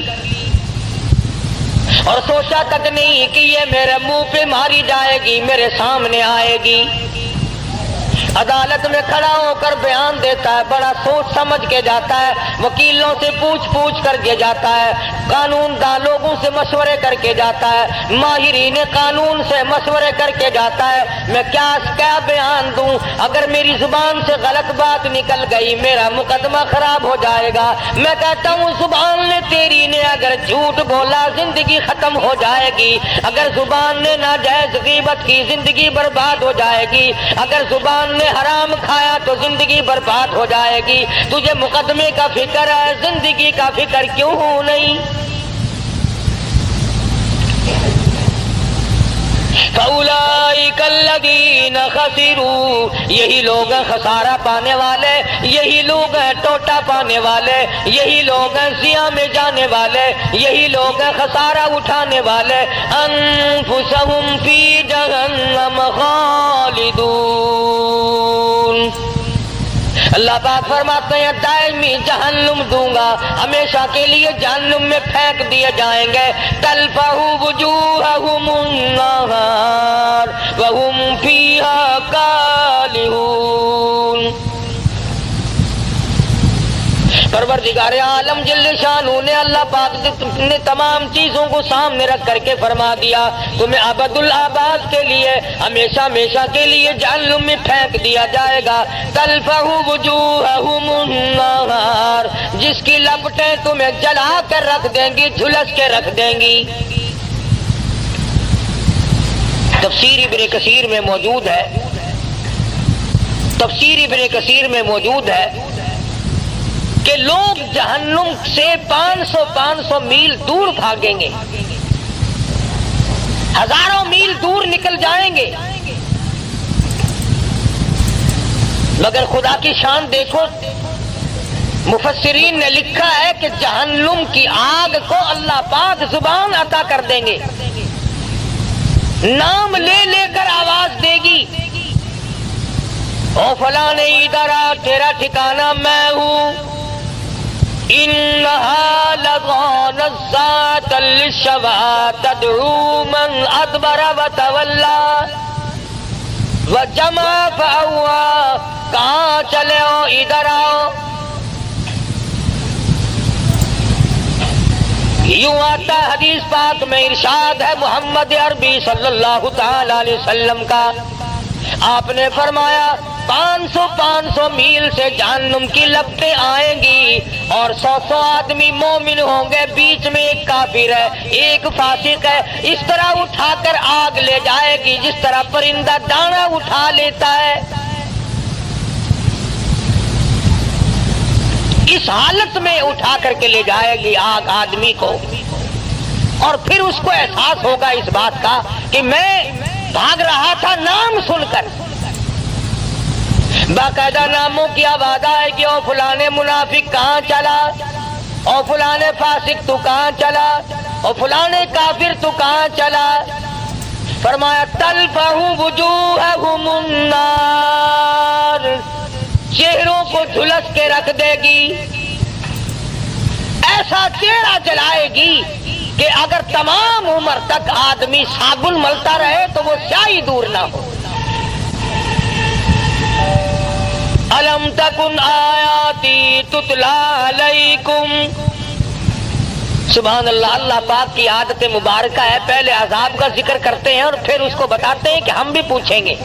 اور سوچا تک نہیں کہ یہ میرے منہ پہ ماری جائے گی، میرے سامنے آئے گی۔ عدالت میں کھڑا ہو کر بیان دیتا ہے، بڑا سوچ سمجھ کے جاتا ہے، وکیلوں سے پوچھ پوچھ کر کے جاتا ہے، قانون دان لوگوں سے مشورے کر کے جاتا ہے، ماہرین قانون سے مشورے کر کے جاتا ہے، میں کیا بیان دوں، اگر میری زبان سے غلط بات نکل گئی میرا مقدمہ خراب ہو جائے گا۔ میں کہتا ہوں زبان نے تیری نے اگر جھوٹ بولا زندگی ختم ہو جائے گی، اگر زبان نے ناجائز غیبت کی زندگی برباد ہو جائے گی، اگر زبان نے حرام کھایا تو زندگی برباد ہو جائے گی۔ تجھے مقدمے کا فکر ہے، زندگی کا فکر کیوں نہیں؟ فَأُولَئِكَ الَّذِينَ خَسِرُوا، یہی لوگ ہیں خسارہ پانے والے، یہی لوگ ہیں ٹوٹا پانے والے، یہی لوگ ہیں زیاں میں جانے والے، یہی لوگ ہیں خسارہ اٹھانے والے۔ أَنفُسَهُمْ فِي جَهَنَّمَ خَالِدُونَ۔ اللہ پاک فرماتے ہیں دائمی جہنم دوں گا، ہمیشہ کے لیے جہنم میں پھینک دیے جائیں گے۔ تلفح وجوہہم النار وہم فیہا کالہون۔ پروردگار عالم جل شانہ نے اللہ پاک نے تمام چیزوں کو سامنے رکھ کر کے فرما دیا تمہیں ابد الآباد کے لیے ہمیشہ ہمیشہ کے لیے جہنم میں پھینک دیا جائے گا۔ تلفح وجوہہم النار، جس کی لپٹیں تمہیں جلا کر رکھ دیں گی، جھلس کے رکھ دیں گی۔ تفسیر ابن کثیر میں موجود ہے، تفسیر ابن کثیر میں موجود ہے کہ لوگ جہنم سے 500 میل دور بھاگیں گے، ہزاروں میل دور نکل جائیں گے، मगर खुदा की शान देखो, मुफस्सिरीन ने लिखा है कि जहन्नुम की आग को अल्लाह पाक जुबान अता कर देंगे, नाम ले लेकर आवाज देगी, ओ फलाने इधर आ, तेरा ठिकाना मैं हूं। इन्नहा लज़ानज़्ज़ातल लिश्शवा तदऊ मन अदबर व तवल्ला व जमा फअवा, कहां चले हो, इधर आओ। यूं आता हदीस पाक में इरशाद है मोहम्मद अरबी सल्लल्लाहु ताला अलैहि वसल्लम का, आपने फरमाया 500 मील से जहन्नुम की लपटें आएंगी और 100 आदमी मोमिन होंगे, बीच में एक काफिर है, एक फासिक है। इस तरह उठाकर आग ले जाएगी जिस तरह परिंदा दाना उठा लेता है। इस हालत में उठा करके ले जाएगी आग आदमी को, और फिर उसको एहसास होगा इस बात का कि मैं भाग रहा था नाम सुनकर। बाकायदा नामों की आवाज आएगी, ओ फलाने मुनाफिक कहाँ चला, ओ फलाने फासिक तू कहाँ चला, ओ फलाने काफिर तू कहाँ चला। फरमाया तलफहु वुजूहहुमुन नार, चेहरों को झुलस के रख देगी, ऐसा चेहरा जलाएगी कि अगर तमाम उम्र तक आदमी साबुन मलता रहे तो वो स्याही दूर ना हो। अलम तकुन आयाती तुतला अलैकुम, सुभान अल्लाह। अल्लाह पाक की आदत मुबारका है, पहले अजाब का जिक्र करते हैं और फिर उसको बताते हैं कि हम भी पूछेंगे।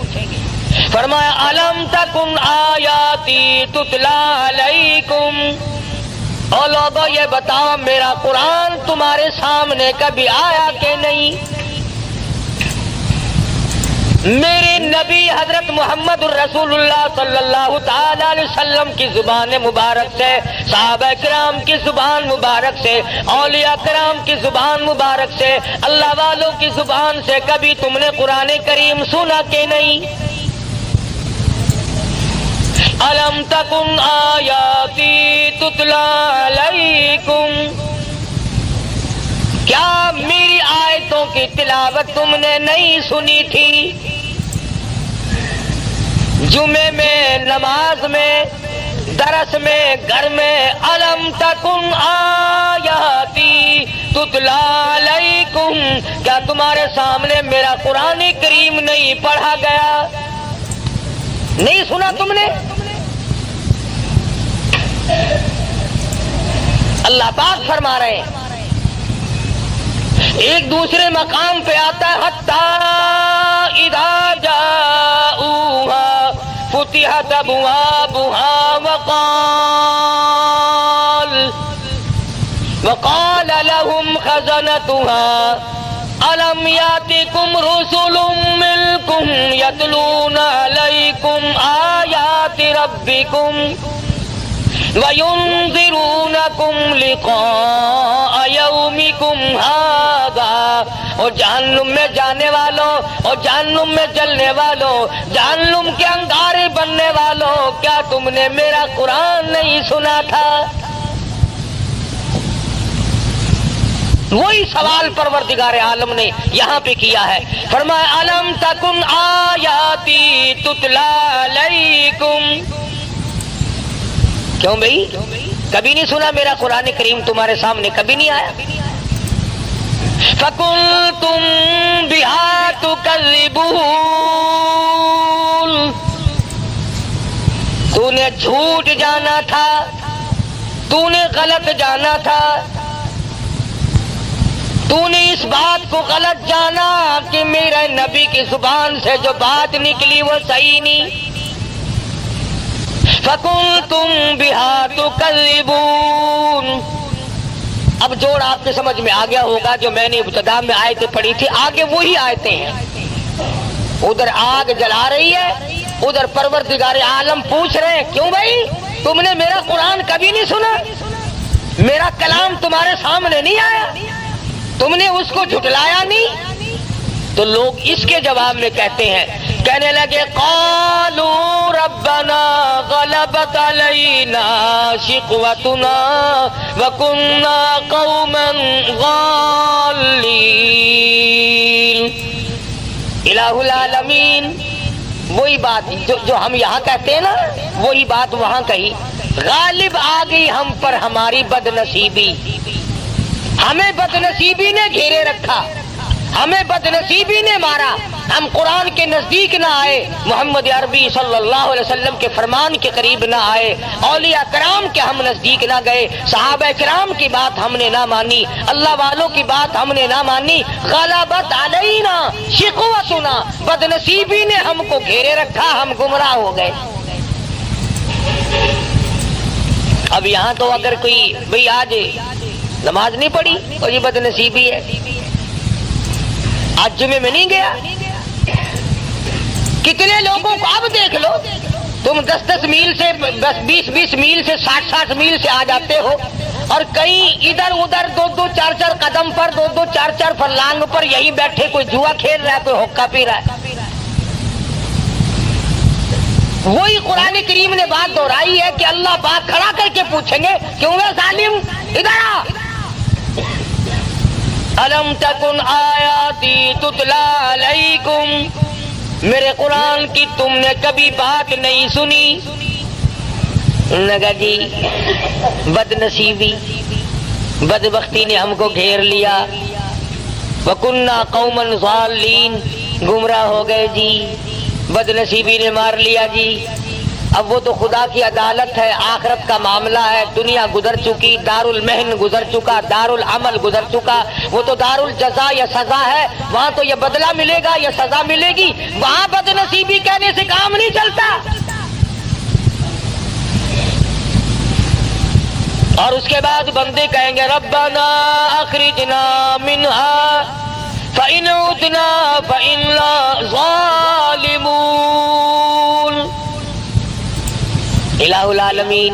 फरमाया अलम तकुन आयाती तुतला अलैकुम, और लोगों ये बताओ मेरा कुरान तुम्हारे सामने कभी आया कि नहीं। मेरे नबी हजरत मोहम्मद रसूलुल्लाह सल्लल्लाहु ताला अलैहि वसल्लम की जुबान मुबारक से, सहाबा किराम की जुबान मुबारक से, औलिया किराम की जुबान मुबारक से, अल्लाह वालों की जुबान से कभी तुमने कुरान करीम सुना कि नहीं। अलम तकुन आयाती तुतला अलैकुम, क्या मेरी आयतों की तिलावत तुमने नहीं सुनी थी। जुमे में, नमाज में, दरस में, घर में। अलम तकुन आयाती तुतला अलैकुम, क्या तुम्हारे सामने मेरा कुरान करीम नहीं पढ़ा गया, नहीं सुना तुमने। अल्लाह पाक फरमा रहे हैं, एक दूसरे मकाम पे आता है, हत्ता इधा जाऊहा फुतिहत अबवाबुहा वक़ाल लहुम खज़नतुहा अलम यातिकुम रुसुलुम मिनकुम यतलूना अलैकुम आयाति रब्बिकुम वयुनज़िरूनकुम लिक़ाअ यौमिकुम हाज़ा। और जहन्नुम में जाने वालों और जहन्नुम में जलने वालों, जहन्नुम के अंगारे बनने वालों, क्या तुमने मेरा कुरान नहीं सुना था। वही सवाल परवरदिगार आलम ने यहाँ पे किया है। फरमाया अलम तकुन आयाती तुतला अलैकुम, क्यों भाई कभी नहीं सुना मेरा कुरान करीम तुम्हारे सामने कभी नहीं आया। फकुल्तुम बिहा तुकज़्ज़िबून, तूने झूठ जाना था, तूने गलत जाना था, तूने इस बात को गलत जाना कि मेरे नबी की जुबान से जो बात निकली वो सही नहीं। फकुल्तुम बिहा तुकज़्ज़िबून। अब जोड़ आपके समझ में आ गया होगा, जो मैंने इब्तिदा में आयतें पढ़ी थी, आगे वही आयतें हैं। उधर आग जला रही है, उधर परवरदिगार आलम पूछ रहे हैं, क्यों भाई तुमने मेरा कुरान कभी नहीं सुना, मेरा कलाम तुम्हारे सामने नहीं आया, तुमने उसको झुटलाया नहीं। تو لوگ اس کے جواب میں کہتے ہیں، کہنے لگے قالوا ربنا غلبت علینا شقوتنا وکنا قوما غالین۔ الہ العالمین وہی بات جو ہم یہاں کہتے ہیں نا، وہی بات وہاں کہی، غالب آ گئی ہم پر ہماری بد نصیبی، ہمیں بد نصیبی نے گھیرے رکھا، ہمیں بد نصیبی نے مارا، ہم قرآن کے نزدیک نہ آئے، محمد عربی صلی اللہ علیہ وسلم کے فرمان کے قریب نہ آئے، اولیاء کرام کے ہم نزدیک نہ گئے، صحابہ کرام کی بات ہم نے نہ مانی، اللہ والوں کی بات ہم نے نہ مانی، غلبت علینا شقوتنا، بد نصیبی نے ہم کو گھیرے رکھا، ہم گمراہ ہو گئے۔ اب یہاں تو اگر کوئی بھئی آج نماز نہیں پڑھی اور یہ بد نصیبی ہے، آج جمعے میں نہیں گیا، کتنے لوگوں کو اب دیکھ لو، تم 10 میل سے 20 میل سے 60 میل سے آ جاتے ہو، اور کہیں ادھر ادھر 2 4 قدم پر 2 4 فرلانگ پر یہی بیٹھے کوئی جوا کھیل رہا ہے، کوئی حقہ پی رہا ہے۔ وہی قرآن کریم نے بات دہرائی ہے کہ اللہ پاک کھڑا کر کے پوچھیں گے، کیوں ہے ظالم ادھر آ، الم تکن آیاتی تتلا علیکم، میرے قرآن کی تم نے کبھی بات نہیں سنی؟ لگا جی بد نصیبی بدبختی نے ہم کو گھیر لیا، وَكُنَّا قَوْمًا ضَالِّينَ، گمراہ ہو گئے جی، بد نصیبی نے مار لیا جی۔ اب وہ تو خدا کی عدالت ہے، آخرت کا معاملہ ہے، دنیا گزر چکی، دار المحن گزر چکا، دار العمل گزر چکا، وہ تو دار الجزا یا سزا ہے، وہاں تو یہ بدلہ ملے گا یا سزا ملے گی، وہاں بد نصیبی کہنے سے کام نہیں چلتا۔ اور اس کے بعد بندے کہیں گے ربنا اخرجنا منہا فإن عدنا فإنا ظالمون۔ الہ العالمین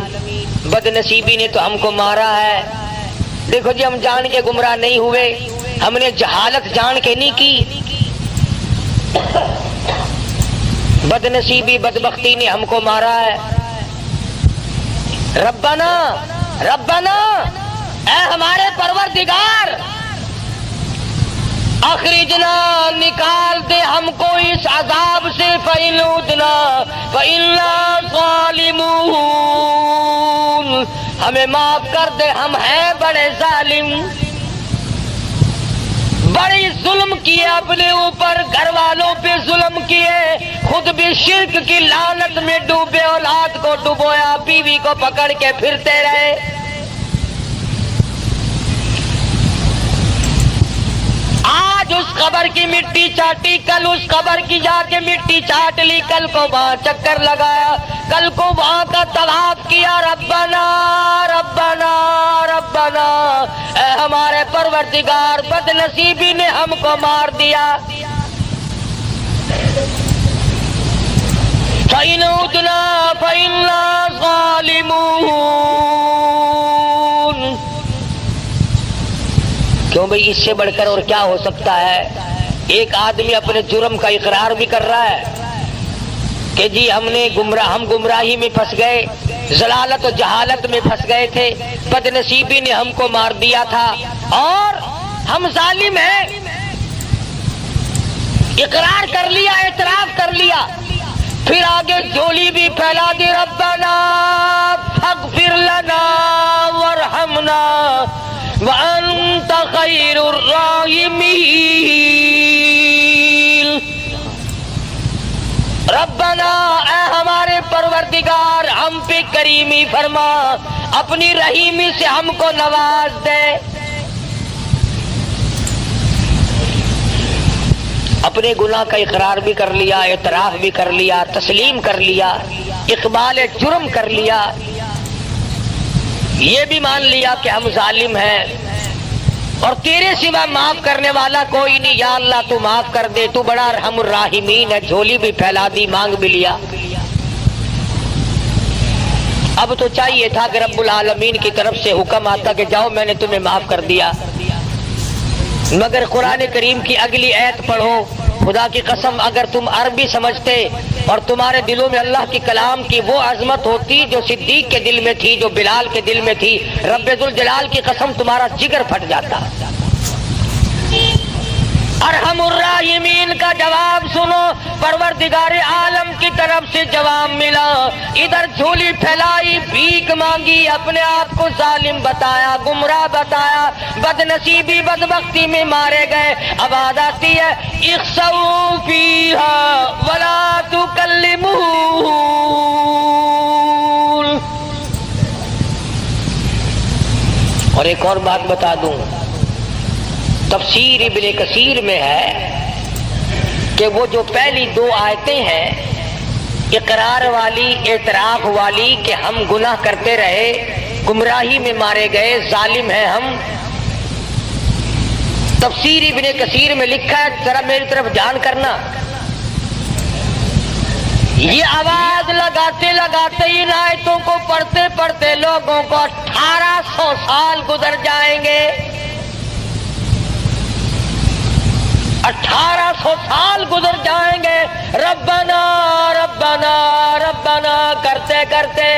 بد نصیبی نے تو ہم کو مارا ہے، دیکھو جی ہم جان کے گمراہ نہیں ہوئے، ہم نے جہالت جان کے نہیں کی، بد نصیبی بدبختی نے ہم کو مارا ہے۔ ربنا ربنا اے ہمارے پروردگار، اخرجنا نکال دے ہم کو اس عذاب سے، فإن عدنا فإنا ظالمون، ہمیں معاف کر دے، ہم ہیں بڑے ظالم، بڑے ظلم کیے اپنے اوپر، گھر والوں پہ ظلم کیے، خود بھی شرک کی لعنت میں ڈوبے، اولاد کو ڈبویا، بیوی کو پکڑ کے پھرتے رہے۔ آج اس قبر کی مٹی چاٹی، کل اس قبر کی جا کے مٹی چاٹ لی، کل کو وہاں چکر لگایا، کل کو وہاں کا طواف کیا، ربنا ربنا ربنا، اے ہمارے پروردگار بد نصیبی نے ہم کو مار دیا۔ فَإِنْ عُدْنَا فَإِنَّا ظَالِمُونَ۔ کیوں بھئی، اس سے بڑھ کر اور کیا ہو سکتا ہے؟ ایک آدمی اپنے جرم کا اقرار بھی کر رہا ہے کہ جی ہم گمراہی میں پھنس گئے، ضلالت و جہالت میں پھنس گئے تھے، بد نصیبی نے ہم کو مار دیا تھا اور ہم ظالم ہیں، اقرار کر لیا، اعتراف کر لیا، پھر آگے جھولی بھی پھیلا دی، ربنا فاغفر لنا وارحمنا وانت خیر الراحمین۔ ربنا اے ہمارے پروردگار ہم پہ کریمی فرما، اپنی رحیمی سے ہم کو نواز دے۔ اپنے گناہ کا اقرار بھی کر لیا، اعتراف بھی کر لیا، تسلیم کر لیا، اقبال جرم کر لیا، یہ بھی مان لیا کہ ہم ظالم ہیں اور تیرے سوا معاف کرنے والا کوئی نہیں، یا اللہ تو معاف کر دے، تو بڑا ارحم الراحمین ہے۔ جھولی بھی پھیلا دی، مانگ بھی لیا۔ اب تو چاہیے تھا کہ رب العالمین کی طرف سے حکم آتا کہ جاؤ میں نے تمہیں معاف کر دیا، मगर कुरान करीम की अगली आयत पढ़ो, खुदा की कसम अगर तुम अरबी समझते और तुम्हारे दिलों में अल्लाह की कलाम की वो अजमत होती जो सिद्दीक के दिल में थी, जो बिलाल के दिल में थी, रब्बुल जलाल की कसम तुम्हारा जिगर फट जाता। अरहमुर राहिमीन का जवाब सुनो, परवरदिगारे आलम की तरफ से जवाब मिला। इधर झोली फैलाई, भीख मांगी, अपने आप को जालिम बताया, गुमराह बताया, बदनसीबी बदबख्ती में मारे गए। अब आवाज आती है इख्सऊ फीहा वला तुकल्लिमून। और एक और बात बता दूं, तफसीर इब्ने कसीर में है कि वो जो पहली दो आयतें हैं इकरार वाली, एतराफ वाली कि हम गुनाह करते रहे, गुमराही में मारे गए, जालिम हैं हम, तफसीर इब्ने कसीर में लिखा है, जरा मेरी तरफ ध्यान करना। ये आवाज लगाते लगाते इन आयतों को पढ़ते पढ़ते लोगों को 1800 साल गुजर जाएंगे। 1800 साल गुजर जाएंगे रब्बना रब्बना रब्बना करते करते।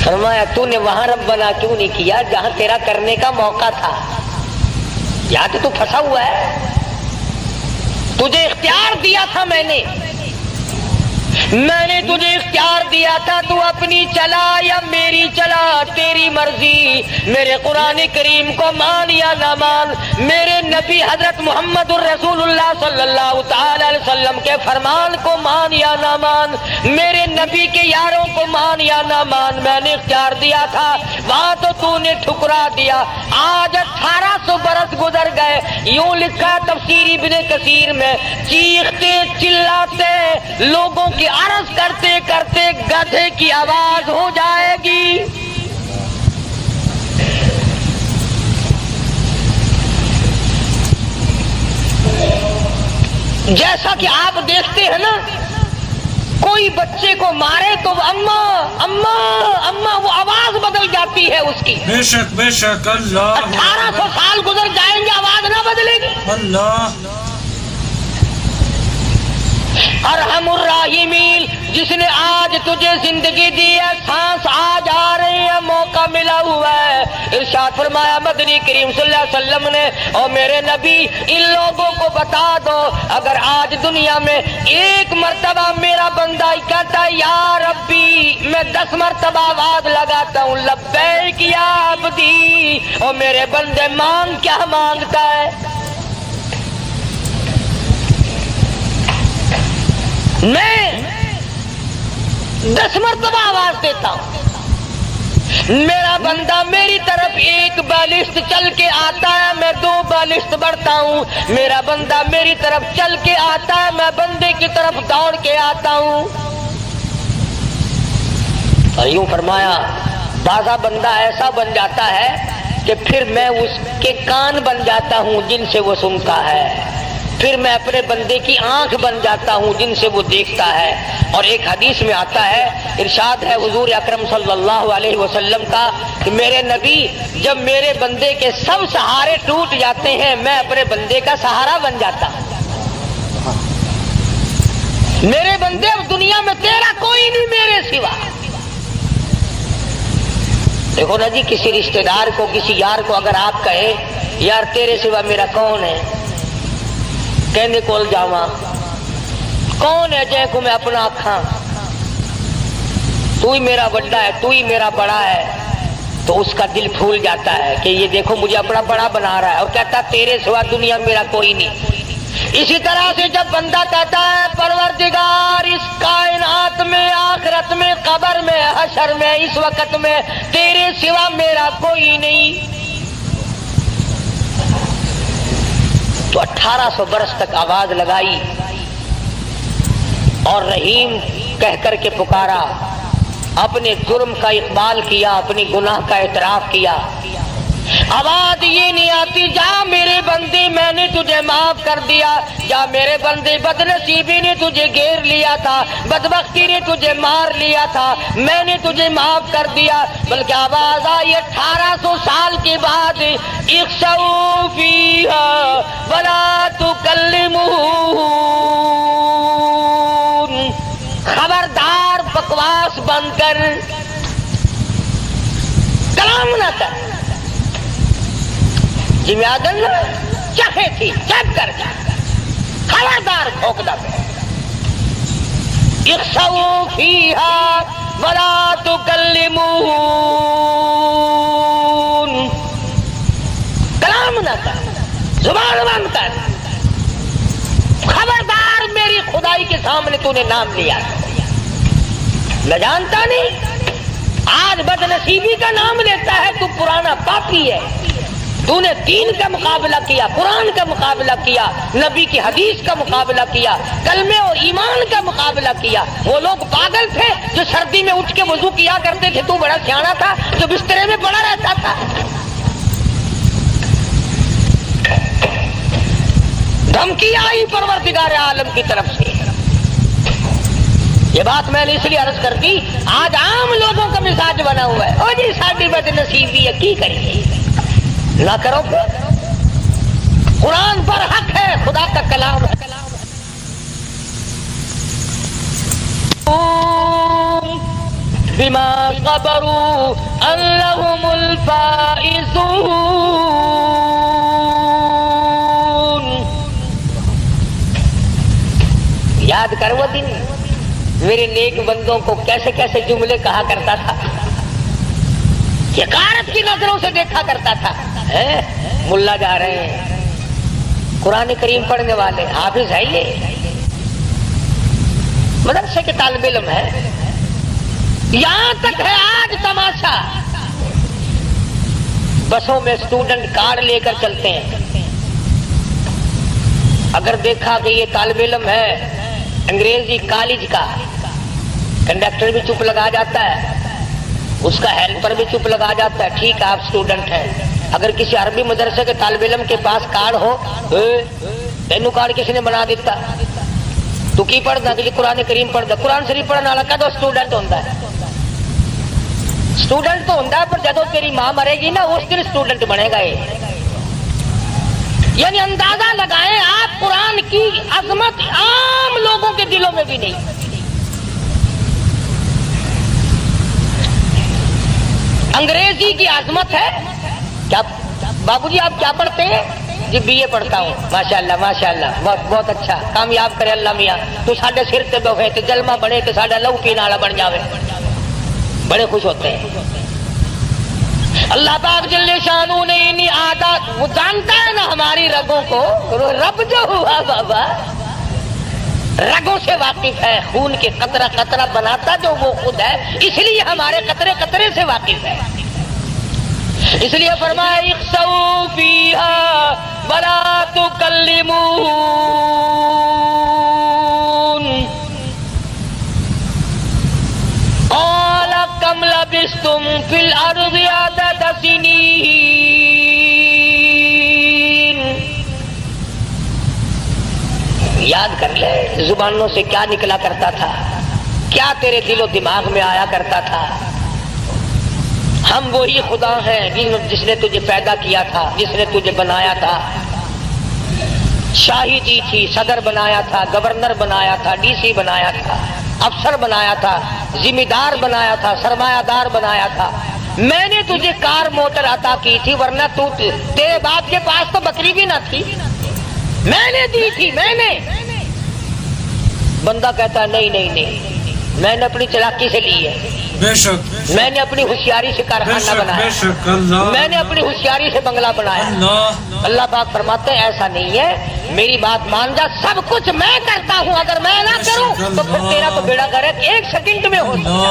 फरमाया तूने वहां रब्बना क्यों नहीं किया जहां तेरा करने का मौका था? यहां तो तू फंसा हुआ है, तुझे इख्तियार दिया था मैंने तुझे इख्तियार दिया था, तू अपनी चला या मेरी चला, तेरी मर्जी। मेरे कुरान करीम को मान या ना मान, मेरे नबी हजरत मोहम्मद रसूलुल्लाह सल्लल्लाहु ताला अलैहि वसल्लम के फरमान को मान या ना मान, मेरे नबी के यारों को मान या ना मान, मैंने इख्तियार दिया था, वहां तो तूने ठुकरा दिया। आज 1800 बरस गुजर गए, यूं लिखा तफसीर इब्ने कसीर में, चीखते चिल्लाते लोगों की अर्ज करते करते गधे की आवाज हो जाएगी। जैसा कि आप देखते हैं ना, कोई बच्चे को मारे तो अम्मा अम्मा अम्मा वो आवाज बदल जाती है उसकी। बेशक बेशक अल्लाह। 1800 साल गुजर जाएंगे, आवाज ना बदलेगी। अल्लाह। अरहमुर राहिमीन, जिसने आज तुझे जिंदगी दी है, सांस आज आ रही है, मौका मिला हुआ है। इरशाद फरमाया मदनी करीम सल्लल्लाहु अलैहि वसल्लम ने, और मेरे नबी इन लोगों को बता दो, अगर आज दुनिया में एक मर्तबा मेरा बंदा कहता है या रब्बी, मैं 10 मर्तबा आवाज लगाता हूँ लब्बैक या अब्दी, और मेरे बंदे मांग क्या मांगता है? मैं 10 मर्तबा आवाज देता हूं, मेरा बंदा मेरी तरफ 1 बालिश्त चल के आता है, मैं 2 बालिश्त बढ़ता हूं, मेरा बंदा मेरी तरफ चल के आता है, मैं बंदे की तरफ दौड़ के आता हूं। और यूं फरमाया, बाजा बंदा ऐसा बन जाता है कि फिर मैं उसके कान बन जाता हूं जिनसे वो सुनता है, फिर मैं अपने बंदे की आंख बन जाता हूं जिनसे वो देखता है। और एक हदीस में आता है, इरशाद है हुजूर अकरम सल्लल्लाहु अलैहि वसल्लम का कि मेरे नबी, जब मेरे बंदे के सब सहारे टूट जाते हैं, मैं अपने बंदे का सहारा बन जाता हूं। मेरे बंदे, अब दुनिया में तेरा कोई नहीं मेरे सिवा। देखो ना जी, किसी रिश्तेदार को, किसी यार को अगर आप कहे यार तेरे सिवा मेरा कौन है, कहने को जावा, कौन है जय को मैं अपना आखा, तू ही मेरा बड़ा है, तू ही मेरा बड़ा है, तो उसका दिल फूल जाता है कि ये देखो मुझे अपना बड़ा बना रहा है, और कहता तेरे सिवा दुनिया मेरा कोई नहीं। इसी तरह से जब बंदा कहता है परवरदिगार, इस कायनात में, आखिरत में, कब्र में, हशर में, इस वक्त में तेरे सिवा मेरा कोई नहीं, तो 1800 बरस तक आवाज लगाई और रहीम कह कर के पुकारा, अपने जुर्म का इकबाल किया, अपनी गुनाह का एतराफ किया। आवाज ये नहीं आती जा मेरे बंदे मैंने तुझे माफ कर दिया, जा मेरे बंदे बदनसीबी ने तुझे घेर लिया था, बदबख्ती ने तुझे मार लिया था, मैंने तुझे माफ कर दिया। बल्कि आवाज आई 1800 साल के बाद, इख्शऊ फीहा वला तुकल्लिमून, खबरदार बकवास बंद कर, कलाम न कर। जिम्मेदार ना चाहे थी चुप कर जा, खबरदार भोंकदा पे। इख्शऊ फीहा वला तुकल्लिमून, कलाम न कर, जुबान बंद कर, खबरदार मेरी खुदाई के सामने तूने नाम लिया। मैं जानता नहीं आज बदनसीबी का नाम लेता है, तू पुराना पापी है। तूने दीन का मुकाबला किया, कुरान का मुकाबला किया, नबी की हदीस का मुकाबला किया, कलमे और ईमान का मुकाबला किया। वो लोग पागल थे जो सर्दी में उठ के वजू किया करते थे, तू बड़ा सियाना था जो बिस्तरे में पड़ा रहता था। धमकी आई परवरदिगार आलम की तरफ से। ये बात मैंने इसलिए अर्ज कर दी, आज आम लोगों का मिजाज बना हुआ है, ओ जी साडी बदनसीबी है की करिए, ना करो। कुरान पर हक है, खुदा का कलाम है। बिमा क़बरू अल्लाहुमुल फाइज़ून, याद कर वो दिन मेरे नेक बंदों को कैसे कैसे जुमले कहा करता था, हक़ारत की नजरों से देखा करता था। मुल्ला जा रहे हैं, कुरान करीम पढ़ने वाले, हाफिज है, ये मदरसे के तालिब इल्म है। यहां तक है आज तमाशा, बसों में स्टूडेंट कार्ड लेकर चलते हैं। अगर देखा कि ये तालिब इल्म है अंग्रेजी कॉलेज का, कंडक्टर भी चुप लगा जाता है, उसका हेल्पर भी चुप लगा जाता है, ठीक है आप स्टूडेंट हैं। अगर किसी अरबी मदरसे के तालिब इल्म के पास कार्ड हो, तेनू कार्ड किसने बना दिता, तू की पढ़दा कि कुरान करीम पढ़दा, कुरान शरीफ पढ़ने वाला कदों स्टूडेंट होता है? स्टूडेंट तो होता है, पर जदों तेरी मां मरेगी ना उस दिन स्टूडेंट बनेगा ये। यानी अंदाजा लगाएं आप, कुरान की अजमत आम लोगों के दिलों में भी नहीं। अंग्रेजी की आजमत है क्या? बाबूजी आप क्या पढ़ते हैं? जी बीए पढ़ता हूँ। माशाअल्लाह माशाअल्लाह, बहुत बहुत अच्छा, कामयाब करे अल्लाह मियाँ। तू साडे सिर ते बहे ते जलमा बने ते साडा लहू पीने वाला बन जावे, बड़े खुश होते हैं। अल्लाह पाक जल्ले शानू ने इन्हीं आदत, वो जानता है ना हमारी रगों को, रब जो हुआ बाबा रगों से वाकिफ है, खून के कतरा कतरा बनाता जो वो खुद है, इसलिए हमारे कतरे कतरे से वाकिफ है। इसलिए फरमाया इख्शऊ फीहा वला तुकल्लिमून, क़ाल कम लबिस्तुम फिल अर्ज़ि अदद सिनीन। याद कर ले जुबानों से क्या निकला करता था, क्या तेरे दिलो दिमाग में आया करता था। हम वही खुदा हैं जिसने तुझे पैदा किया था, जिसने तुझे बनाया था, शाही दी थी, सदर बनाया था, गवर्नर बनाया था, डीसी बनाया था, अफसर बनाया था, जिम्मेदार बनाया था, सरमायादार बनाया था। मैंने तुझे कार मोटर अता की थी, वरना तू तेरे बाप के पास तो बकरी भी ना थी, मैंने दी थी, मैंने। बंदा कहता नहीं नहीं नहीं, मैंने अपनी चालाकी से ली है, बेशक मैंने अपनी होशियारी से कारखाना बनाया, मैंने अपनी होशियारी से बंगला बनाया। अल्लाह पाक फरमाते हैं ऐसा नहीं है, मेरी बात मान जा, सब कुछ मैं करता हूँ, अगर मैं ना करूँ तो फिर तेरा तो बेड़ा गर्क एक सेकंड में हो सकता।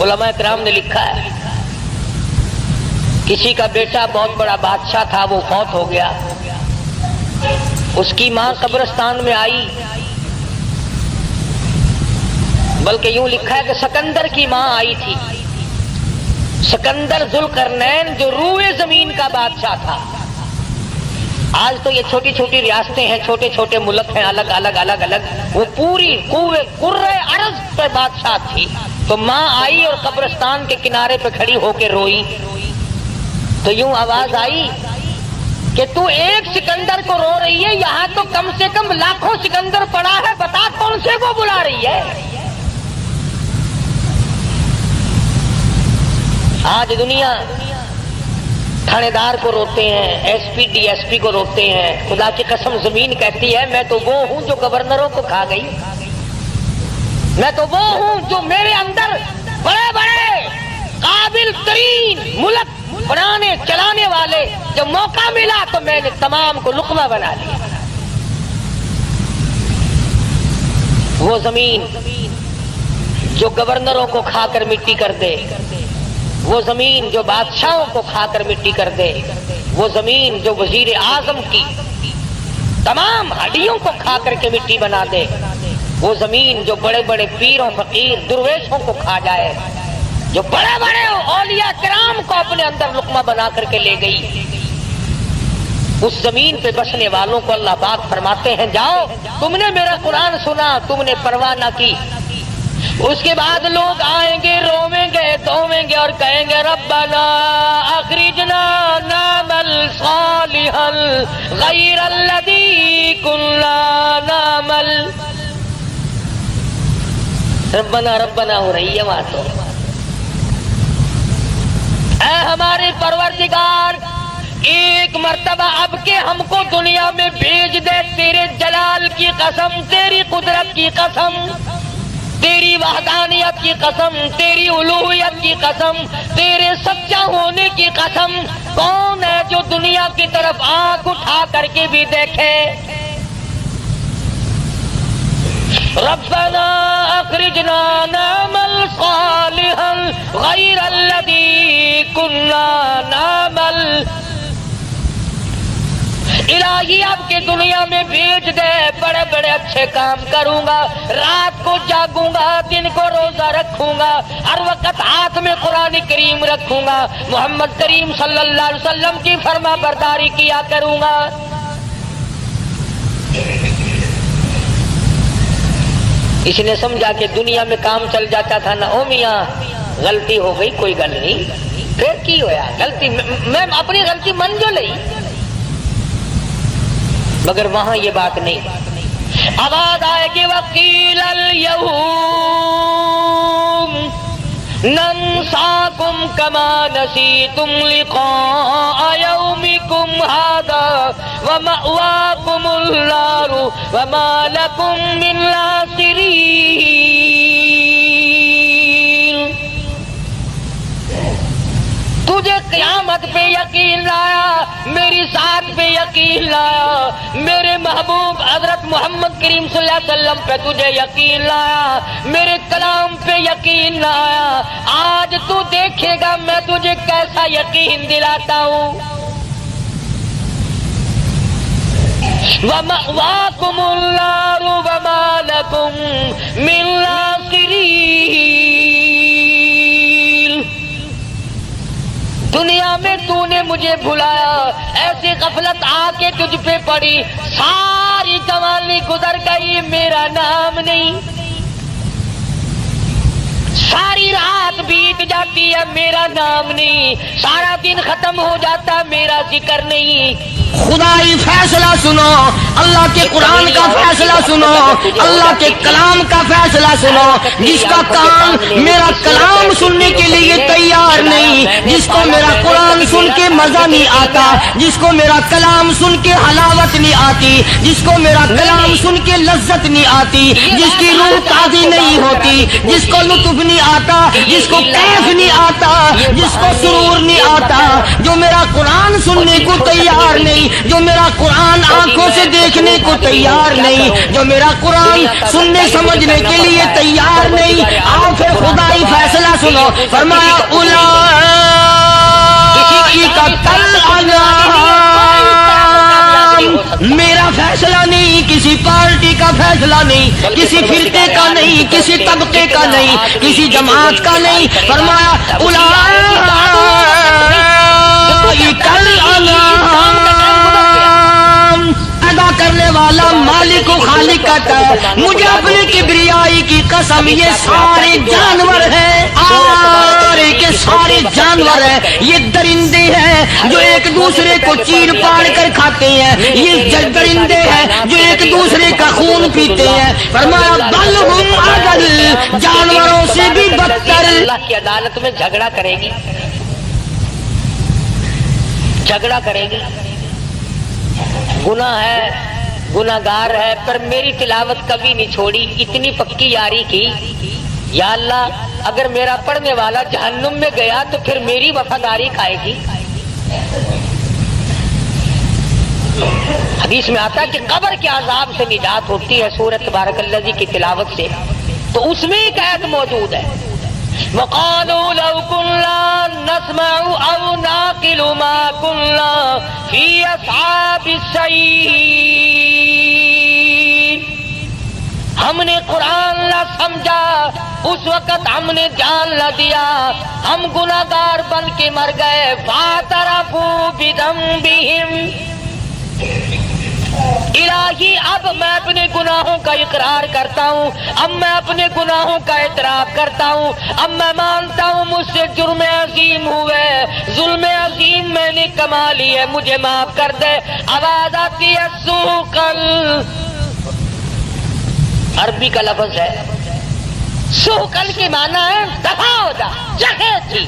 उलमा इकराम ने लिखा है किसी का बेटा बहुत बड़ा बादशाह था, वो फौत हो गया, उसकी मां कब्रिस्तान में आई, बल्कि यूं लिखा है कि सिकंदर की मां आई थी। सिकंदर ज़ुल्करनैन जो रूए जमीन का बादशाह था। आज तो ये छोटी छोटी रियासतें हैं, छोटे छोटे मुल्क हैं, अलग अलग अलग अलग, वो पूरी कुर्रे अर्ज़ पे बादशाह थी। तो माँ आई और कब्रिस्तान के किनारे पे खड़ी होके रोई, तो यूं आवाज आई कि तू एक सिकंदर को रो रही है, यहाँ तो कम से कम लाखों सिकंदर पड़ा है, बता कौन से को बुला रही है। आज दुनिया थानेदार को रोते हैं, एसपी डीएसपी को रोते हैं। खुदा की कसम जमीन कहती है मैं तो वो हूं जो गवर्नरों को खा गई, मैं तो वो हूं जो मेरे अंदर बड़े बड़े काबिल तरीन मुल्क बनाने चलाने वाले, जब मौका मिला तो मैंने तमाम को लुकमा बना लिया। वो जमीन जो गवर्नरों को खाकर मिट्टी कर दे, वो जमीन जो बादशाहों को खाकर मिट्टी कर दे, वो जमीन जो वजीर आजम की तमाम हड्डियों को खा करके मिट्टी बना दे, वो जमीन जो बड़े बड़े पीरों फकीर दुर्वेशों को खा जाए, जो बड़े बड़े औलिया किराम को अपने अंदर लुकमा बना करके ले गई, उस जमीन पे बसने वालों को अल्लाह पाक फरमाते हैं जाओ, तुमने मेरा कुरान सुना, तुमने परवाह ना की। उसके बाद लोग आएंगे, रोवेंगे धोवेंगे और कहेंगे रब्बना अखरिजना नामल सालिहन गैरल्लज़ी कुन्ना नामल। रब्बना रब्बना हो रही है वहां तो। ऐ हमारे परवरदिगार, एक मर्तबा अब के हमको दुनिया में भेज दे, तेरे जलाल की कसम, तेरी कुदरत की कसम, तेरी वहदानियत की कसम, तेरी उलूहियत की कसम, तेरे सच्चा होने की कसम। कौन है जो दुनिया की तरफ आंख उठा करके भी देखे। रब्बना अखरिजना नामल सालिहन गैरल्लज़ी कुन्ना नामल। इलाही आपके दुनिया में भेज दे, बड़े बड़े अच्छे काम करूंगा, रात को जागूंगा, दिन को रोजा रखूंगा, हर वक्त हाथ में कुरान करीम रखूंगा, मोहम्मद करीम सल्लल्लाहु अलैहि वसल्लम की फरमा बरदारी किया करूंगा। इसने समझा कि दुनिया में काम चल जाता था ना, ओ मियां गलती हो गई, कोई गल नहीं, फिर की होया गलती, मैं अपनी गलती मन जो लई, मगर वहां ये बात नहीं। आवाज आएगी वकील यहूम नंसाकुम कमा नसीतुम लिक़ा यौमिकुम हादा व मअवाकुमुन नार व मा लकुम मिन नासिरीन। तुझे क़यामत पे यकीन लाया, मेरी साथ पे यकीन लाया, मेरे महबूब हजरत मोहम्मद करीम सल्लल्लाहु अलैहि वसल्लम पे तुझे यकीन लाया, मेरे कलाम पे यकीन लाया। आज तू देखेगा मैं तुझे कैसा यकीन दिलाता हूँ। व मअवाकुमुन नार व मा लकुम मिन नासिरीन। दुनिया में तूने मुझे भुलाया, ऐसी गफलत आके तुझ पे पड़ी, सारी जवानी गुजर गई, मेरा नाम नहीं, सारी रात बीत जाती है, मेरा नाम नहीं, सारा दिन खत्म हो जाता, मेरा जिक्र नहीं। खुदाई फैसला सुनो, अल्लाह के कुरान का फैसला सुनो, अल्लाह के कलाम का फैसला सुनो। जिसका कान मेरा कलाम सुनने के लिए तैयार नहीं, जिसको मेरा कुरान सुन के मजा नहीं आता, जिसको मेरा कलाम सुन के हलावत नहीं आती, जिसको मेरा कलाम सुन के लज्जत नहीं आती, जिसकी रूह ताज़ी नहीं होती, जिसको लुत्फ नहीं आता, जिसको कैफ नहीं आता, जिसको सुरूर नहीं आता, जो मेरा कुरान सुनने को तैयार नहीं, जो मेरा कुरान आंखों से देखने को तैयार नहीं, जो मेरा कुरान सुनने समझने के लिए तैयार नहीं। आओ फिर खुदाई फैसला सुनो। फरमाया उलाइका कल अनाम। मेरा फैसला नहीं, किसी पार्टी का फैसला नहीं, किसी फिरके का नहीं, किसी तबके का नहीं, किसी जमात का नहीं। फरमाया उलाइका والا مالک و خالق کہتا ہے مجھے اپنی کبریائی کی قسم یہ سارے جانور ہیں سارے کے سارے جانور ہیں، یہ درندے ہیں جو ایک دوسرے کو چیر پاڑ کر کھاتے ہیں، یہ درندے ہیں جو ایک دوسرے کا خون پیتے ہیں۔ فرمایا بل ہم اضل، جانوروں سے بھی بدتر۔ اللہ کی عدالت میں جھگڑا کرے گی، جھگڑا کرے گی، گناہ ہے، گناہگار ہے، پر میری تلاوت کبھی نہیں چھوڑی، اتنی پکی یاری کی۔ یا اللہ اگر میرا پڑھنے والا جہنم میں گیا تو پھر میری وفاداری کھائے گی۔ حدیث میں آتا ہے کہ قبر کے عذاب سے نجات ہوتی ہے سورۃ تبارک الذی کی تلاوت سے، تو اس میں ایک آیت موجود ہے وَقَالُوا لَوْ كُنَّا نَسْمَعُ أَوْ نَعْقِلُ مَا كُنَّا فِي أَصْحَابِ السَّعِيرِ۔ ہم نے قرآن نہ سمجھا، اس وقت ہم نے جان نہ دیا، ہم گناہگار بن کے مر گئے۔ فَاعْتَرَفُوا بِذَنبِهِمْ، الہی اب میں اپنے گناہوں کا اقرار کرتا ہوں، اب میں اپنے گناہوں کا اعتراف کرتا ہوں، اب میں مانتا ہوں مجھ سے جرم عظیم ہوئے، ظلم عظیم میں نے کما لی ہے، مجھے معاف کر دے۔ آواز آتی ہے سوقل، عربی کا لفظ ہے، سوقل کے معنی ہے دفع ہو جا، جگہ تھی،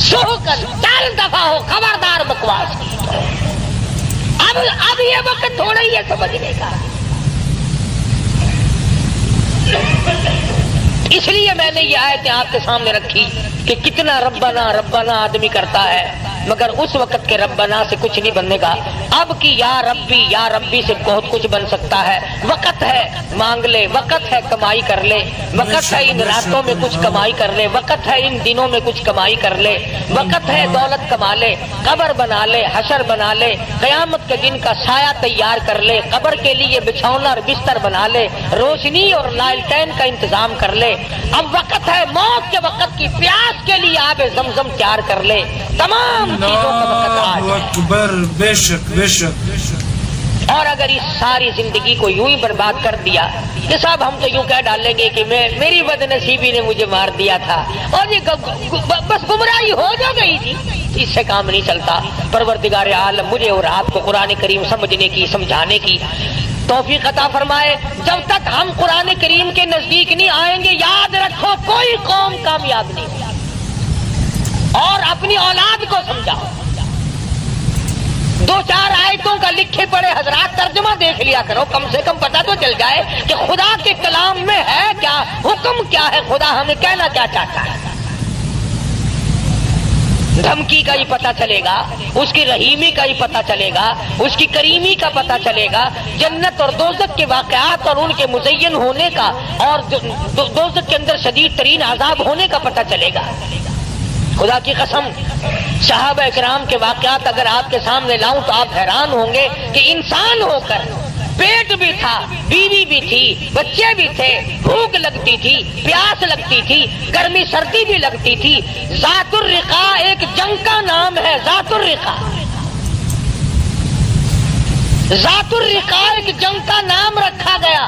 سوقل چل دفع ہو، خبردار بکواس کی۔ اب یہ وقت تھوڑا ہی ہے سمجھنے کا، اس لیے میں نے یہ آیتیں آپ کے سامنے رکھی کہ کتنا ربنا ربنا آدمی کرتا ہے، مگر اس وقت کے ربنا سے کچھ نہیں بننے گا۔ اب کی یا ربی سے بہت کچھ بن سکتا ہے۔ وقت ہے مانگ لے، وقت ہے کمائی کر لے، وقت ہے ان راتوں میں کچھ کمائی کر لے، وقت ہے ان دنوں میں کچھ کمائی کر لے، وقت ہے دولت کما لے، قبر بنا لے، حشر بنا لے، قیامت کے دن کا سایہ تیار کر لے، قبر کے لیے بچھونا اور بستر بنا لے، روشنی اور لالٹین کا انتظام کر لے۔ اب وقت ہے موت کے وقت کی پیاس کے لیے آب زمزم تیار کر لے۔ تمام چیزوں کا وقت اللہ اکبر، بے شک بے شک۔ اور اگر اس ساری زندگی کو یوں ہی برباد کر دیا کہ صاحب ہم تو یوں کہہ ڈالیں گے کہ میری بد نصیبی نے مجھے مار دیا تھا، اور یہ بس گمراہی ہو جو گئی تھی، اس سے کام نہیں چلتا۔ پروردگار عالم مجھے اور آپ کو قرآن کریم سمجھنے کی، سمجھانے کی توفیق عطا فرمائے۔ جب تک ہم قرآن کریم کے نزدیک نہیں آئیں گے، یاد رکھو کوئی قوم کامیاب نہیں ہوگی۔ اور اپنی اولاد کو سمجھاؤ، دو چار آیتوں کا لکھے پڑے حضرات ترجمہ دیکھ لیا کرو، کم سے کم پتہ تو چل جائے کہ خدا کے کلام میں ہے کیا، حکم کیا ہے، خدا ہمیں کہنا کیا چاہتا ہے۔ دھمکی کا ہی پتہ چلے گا، اس کی رحیمی کا ہی پتہ چلے گا، اس کی کریمی کا پتہ چلے گا، جنت اور دوزخ کے واقعات اور ان کے مزین ہونے کا، اور دوزخ کے اندر شدید ترین عذاب ہونے کا پتہ چلے گا۔ خدا کی قسم صحابہ اکرام کے واقعات اگر آپ کے سامنے لاؤں تو آپ حیران ہوں گے کہ انسان ہو کر پیٹ بھی تھا، بیوی بھی تھی، بچے بھی تھے، بھوک لگتی تھی، پیاس لگتی تھی، گرمی سردی بھی لگتی تھی۔ ذات الرقا ایک جنگ کا نام ہے، ذات الرقا، ذات الرقا ایک جنگ کا نام رکھا گیا۔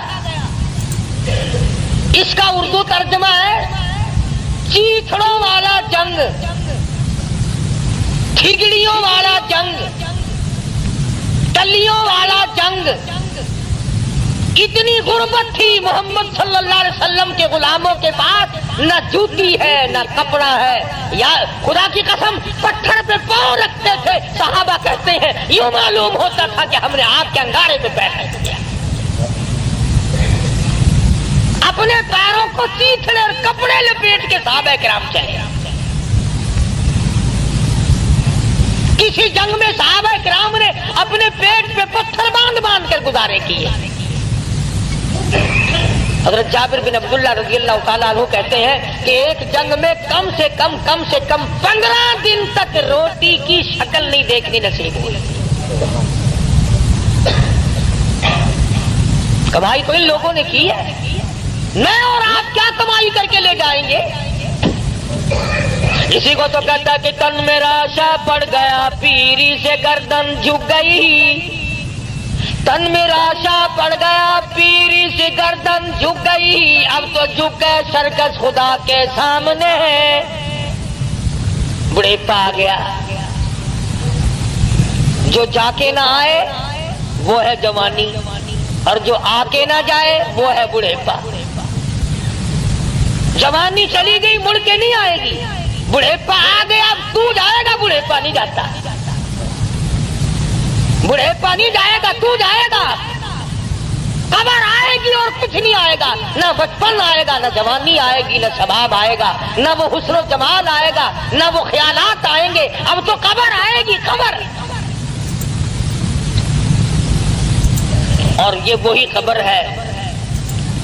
اس کا اردو ترجمہ ہے چیتڑوں والا جنگ، کھگڑیوں والا جنگ، ٹلیوں والا جنگ۔ اتنی غربت تھی محمد صلی اللہ علیہ وسلم کے غلاموں کے پاس، نہ جوتی ہے نہ کپڑا ہے، یا خدا کی قسم پتھر پہ پاؤں رکھتے تھے۔ صحابہ کہتے ہیں یوں معلوم ہوتا تھا کہ ہم نے آگ کے انگارے میں پیر رکھ دیا۔ اپنے پیروں کو چیتڑے اور کپڑے لپیٹ کے صحابہ کرام چلے۔ کسی جنگ میں صحابہ کرام نے اپنے پیٹ پہ پتھر باندھ کر گزارے کیے۔ حضرت جابر بن عبداللہ رضی اللہ تعالیٰ عنہ کہتے ہیں کہ ایک جنگ میں کم سے کم 15 دن تک روٹی کی شکل نہیں دیکھنی نصیب ہوئی۔ کمائی تو ان لوگوں نے کی ہے، میں اور آپ کیا کمائی کر کے لے جائیں گے؟ اسی کو تو کہتا کہ تن میرا شاہ پڑ گیا، پیری سے گردن جھک گئی، तन में राशा पड़ गया, पीरी से गर्दन झुक गई, अब तो झुक गए सर्कस खुदा के सामने। बुढ़ेपा आ गया, जो जाके ना आए वो है जवानी, और जो आके ना जाए वो है बुढ़ेपा। जवानी चली गई, मुड़ के नहीं आएगी। बुढ़ेपा आ गया, अब तू जाएगा, बुढ़ेपा नहीं जाता। बुढ़ेपा नहीं जाएगा, तू जाएगा। कब्र आएगी और कुछ नहीं आएगा, ना बचपन आएगा, ना जवानी आएगी, ना शबाब आएगा, ना वो हुस्न जमाल आएगा, ना वो ख्यालात आएंगे। अब तो कब्र आएगी, कब्र। और ये वही कब्र है।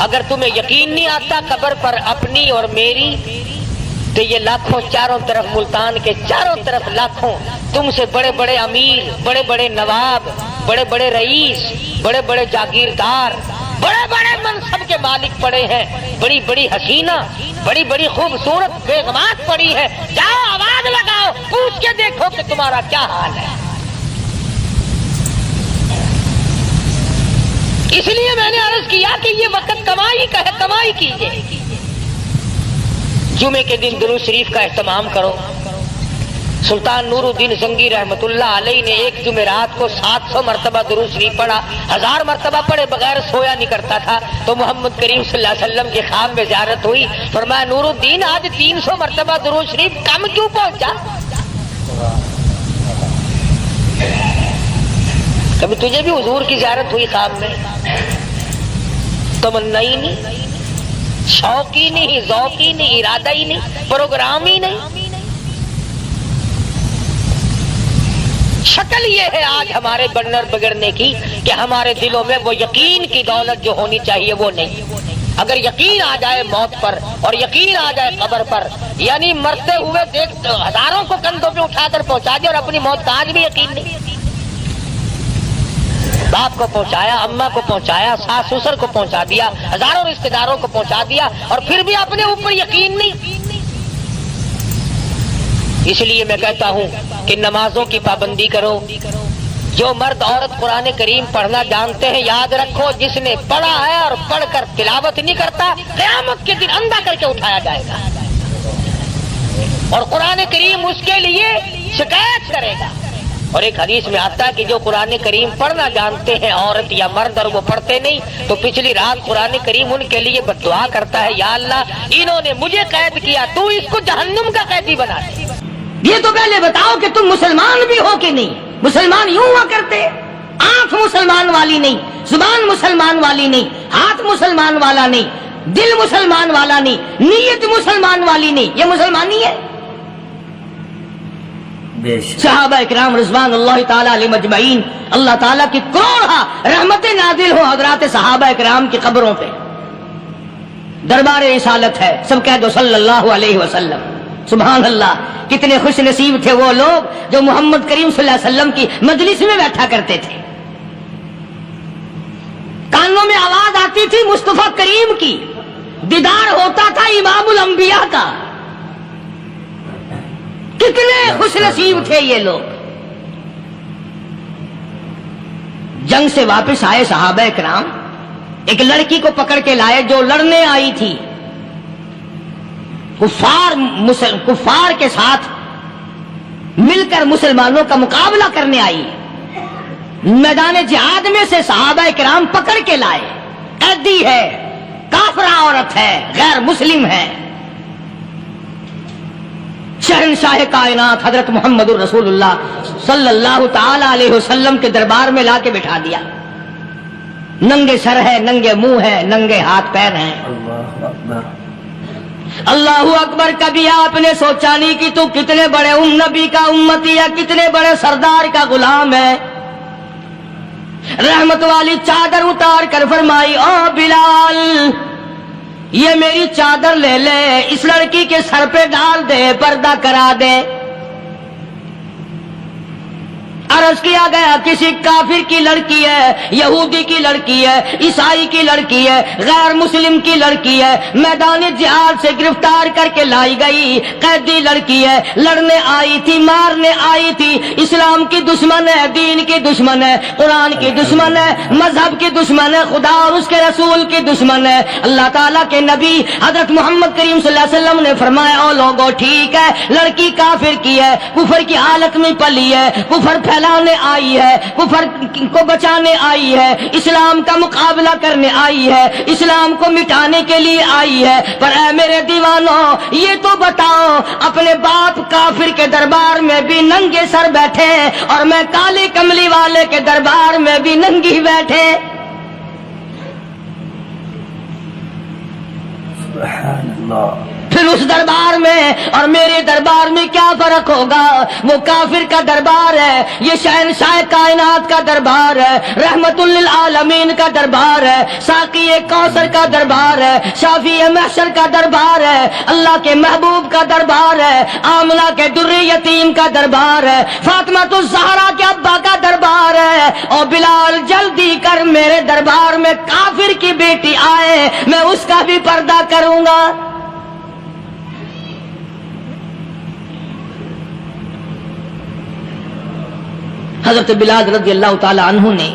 अगर तुम्हें यकीन नहीं आता कब्र पर अपनी और मेरी, तो ये लाखों चारों तरफ, मुल्तान के चारों तरफ लाखों तुमसे बड़े बड़े अमीर, बड़े बड़े नवाब, बड़े बड़े रईस, बड़े बड़े जागीरदार, बड़े बड़े मनसब के मालिक पड़े हैं। बड़ी बड़ी हसीना, बड़ी बड़ी खूबसूरत बेगमात पड़ी है। जाओ, आवाज लगाओ, पूछ के देखो कि तुम्हारा क्या हाल है। इसलिए मैंने अर्ज किया कि ये वक्त कमाई का है, कमाई कीजिए। जुमे के दिन दुरूद शरीफ का एहतमाम करो। सुल्तान नूरुद्दीन जंगी रहमतुल्लाह अलैह ने एक जुमेरात को 700 मरतबा दुरूद शरीफ पढ़ा। 1000 मरतबा पढ़े बगैर सोया नहीं करता था। तो मोहम्मद करीम सल्लल्लाहु अलैहि वसल्लम के ख्वाब में ज़ियारत हुई। फरमाया, नूरुद्दीन आज 300 मरतबा दुरूद शरीफ कम क्यों पहुंचा? कभी तुझे भी हुजूर की ज़ियारत हुई ख्वाब में? तमन्ना ही नहीं, शौक ही नहीं, ज़ौक़ ही नहीं, इरादा ही नहीं, प्रोग्राम ही नहीं। शक्ल ये है आज हमारे बनर बिगड़ने की कि हमारे दिलों में वो यकीन की दौलत जो होनी चाहिए वो नहीं। अगर यकीन आ जाए मौत पर और यकीन आ जाए कब्र पर, यानी मरते हुए देख हजारों को कंधों पे उठाकर पहुंचा दिया और अपनी मौत का आज भी यकीन नहीं। बाप को पहुंचाया, अम्मा को पहुंचाया, सास ससुर को पहुंचा दिया, हजारों रिश्तेदारों को पहुंचा दिया और फिर भी अपने ऊपर यकीन नहीं। इसलिए मैं कहता हूं कि नमाजों की पाबंदी करो। जो मर्द औरत कुरान करीम पढ़ना जानते हैं, याद रखो, जिसने पढ़ा है और पढ़कर तिलावत नहीं करता, क़यामत के दिन अंधा करके उठाया जाएगा और कुरान करीम उसके लिए शिकायत करेगा। और एक हदीस में आता है कि जो कुरान करीम पढ़ना जानते हैं औरत या मर्द और वो पढ़ते नहीं, तो पिछली रात कुरान करीम उनके लिए बद्दुआ करता है, या अल्लाह इन्होंने मुझे कैद किया, तू इसको जहन्नुम का कैदी बना दे। ये तो पहले बताओ कि तुम मुसलमान भी हो कि नहीं। मुसलमान यूं हुआ करते, आंख मुसलमान वाली नहीं, जुबान मुसलमान वाली नहीं, हाथ मुसलमान वाला नहीं, दिल मुसलमान वाला नहीं, नीयत मुसलमान वाली नहीं। ये मुसलमानी है? सहाबा इकराम रिज़वान अल्लाह ताला अलैहिम अजमईन, अल्लाह ताला की करोड़ रहमतें नाजिल हो हज़रात सहाबा इकराम की कब्रों पे। दरबार रिसालत है, सब कह दो सल्लल्लाहु अलैहि वसल्लम। सुभान अल्लाह, कितने खुश नसीब थे वो लोग जो मोहम्मद करीम सल्लल्लाहु अलैहि वसल्लम की मजलिस में बैठा करते थे। कानों में आवाज आती थी मुस्तफा करीम की, दीदार होता था इमामुल अंबिया का। कितने खुश नसीब थे ये लोग। जंग से वापस आए सहाबा इकराम, एक लड़की को पकड़ के लाए जो लड़ने आई थी। कुफार के साथ मिलकर मुसलमानों का मुकाबला करने आई। मैदान जिहाद में से सहाबा इकराम पकड़ के लाए। कैदी है, काफरा औरत है, गैर मुस्लिम है। शहंशाह कायनात हजरत मोहम्मद रसूलुल्लाह सल्लल्लाहु ताला अलैहि वसल्लम के दरबार में लाके बिठा दिया। नंगे सर है, नंगे मुंह है, नंगे हाथ पैर हैं। अल्लाहु अकबर। कभी आपने सोचा नहीं कि तू कितने बड़े नबी का उम्मती है, कितने बड़े सरदार का गुलाम है। रहमत वाली चादर उतार कर फरमाई, ओ बिलाल ये मेरी चादर ले ले, इस लड़की के सर पे डाल दे, पर्दा करा दे। عرض کیا گیا کسی کافر کی لڑکی ہے، یہودی کی لڑکی ہے، عیسائی کی لڑکی ہے، غیر مسلم کی لڑکی ہے، میدان جہاد سے گرفتار کر کے لائی گئی، قیدی لڑکی ہے، لڑنے آئی تھی، مارنے آئی تھی، اسلام کی دشمن ہے، دین کی دشمن ہے، قرآن کی دشمن ہے، مذہب کی دشمن ہے، خدا اور اس کے رسول کی دشمن ہے۔ اللہ تعالیٰ کے نبی حضرت محمد کریم صلی اللہ علیہ وسلم نے فرمایا او لوگوں ٹھیک ہے لڑکی کافر کی ہے، کفر کی حالت میں پلی ہے، کفر پھیلانے آئی ہے، کفر کو بچانے آئی ہے، اسلام کا مقابلہ کرنے آئی ہے، اسلام کو مٹانے کے لیے آئی ہے، پر اے میرے دیوانوں یہ تو بتاؤ اپنے باپ کافر کے دربار میں بھی ننگے سر بیٹھے اور میں کالی کملی والے کے دربار میں بھی ننگی بیٹھے، سبحان اللہ۔ پھر اس دربار میں اور میرے دربار میں کیا فرق ہوگا؟ وہ کافر کا دربار ہے، یہ شہنشاہ کائنات کا دربار ہے، رحمت للعالمین کا دربار ہے، ساقی کوثر کا دربار ہے، شافی محشر کا دربار ہے، اللہ کے محبوب کا دربار ہے، آمنہ کے در یتیم کا دربار ہے، فاطمہ الزہرا کے ابا کا دربار ہے، اور بلال جلدی کر میرے دربار میں کافر کی بیٹی آئے میں اس کا بھی پردہ کروں گا۔ حضرت بلال رضی اللہ تعالی عنہ نے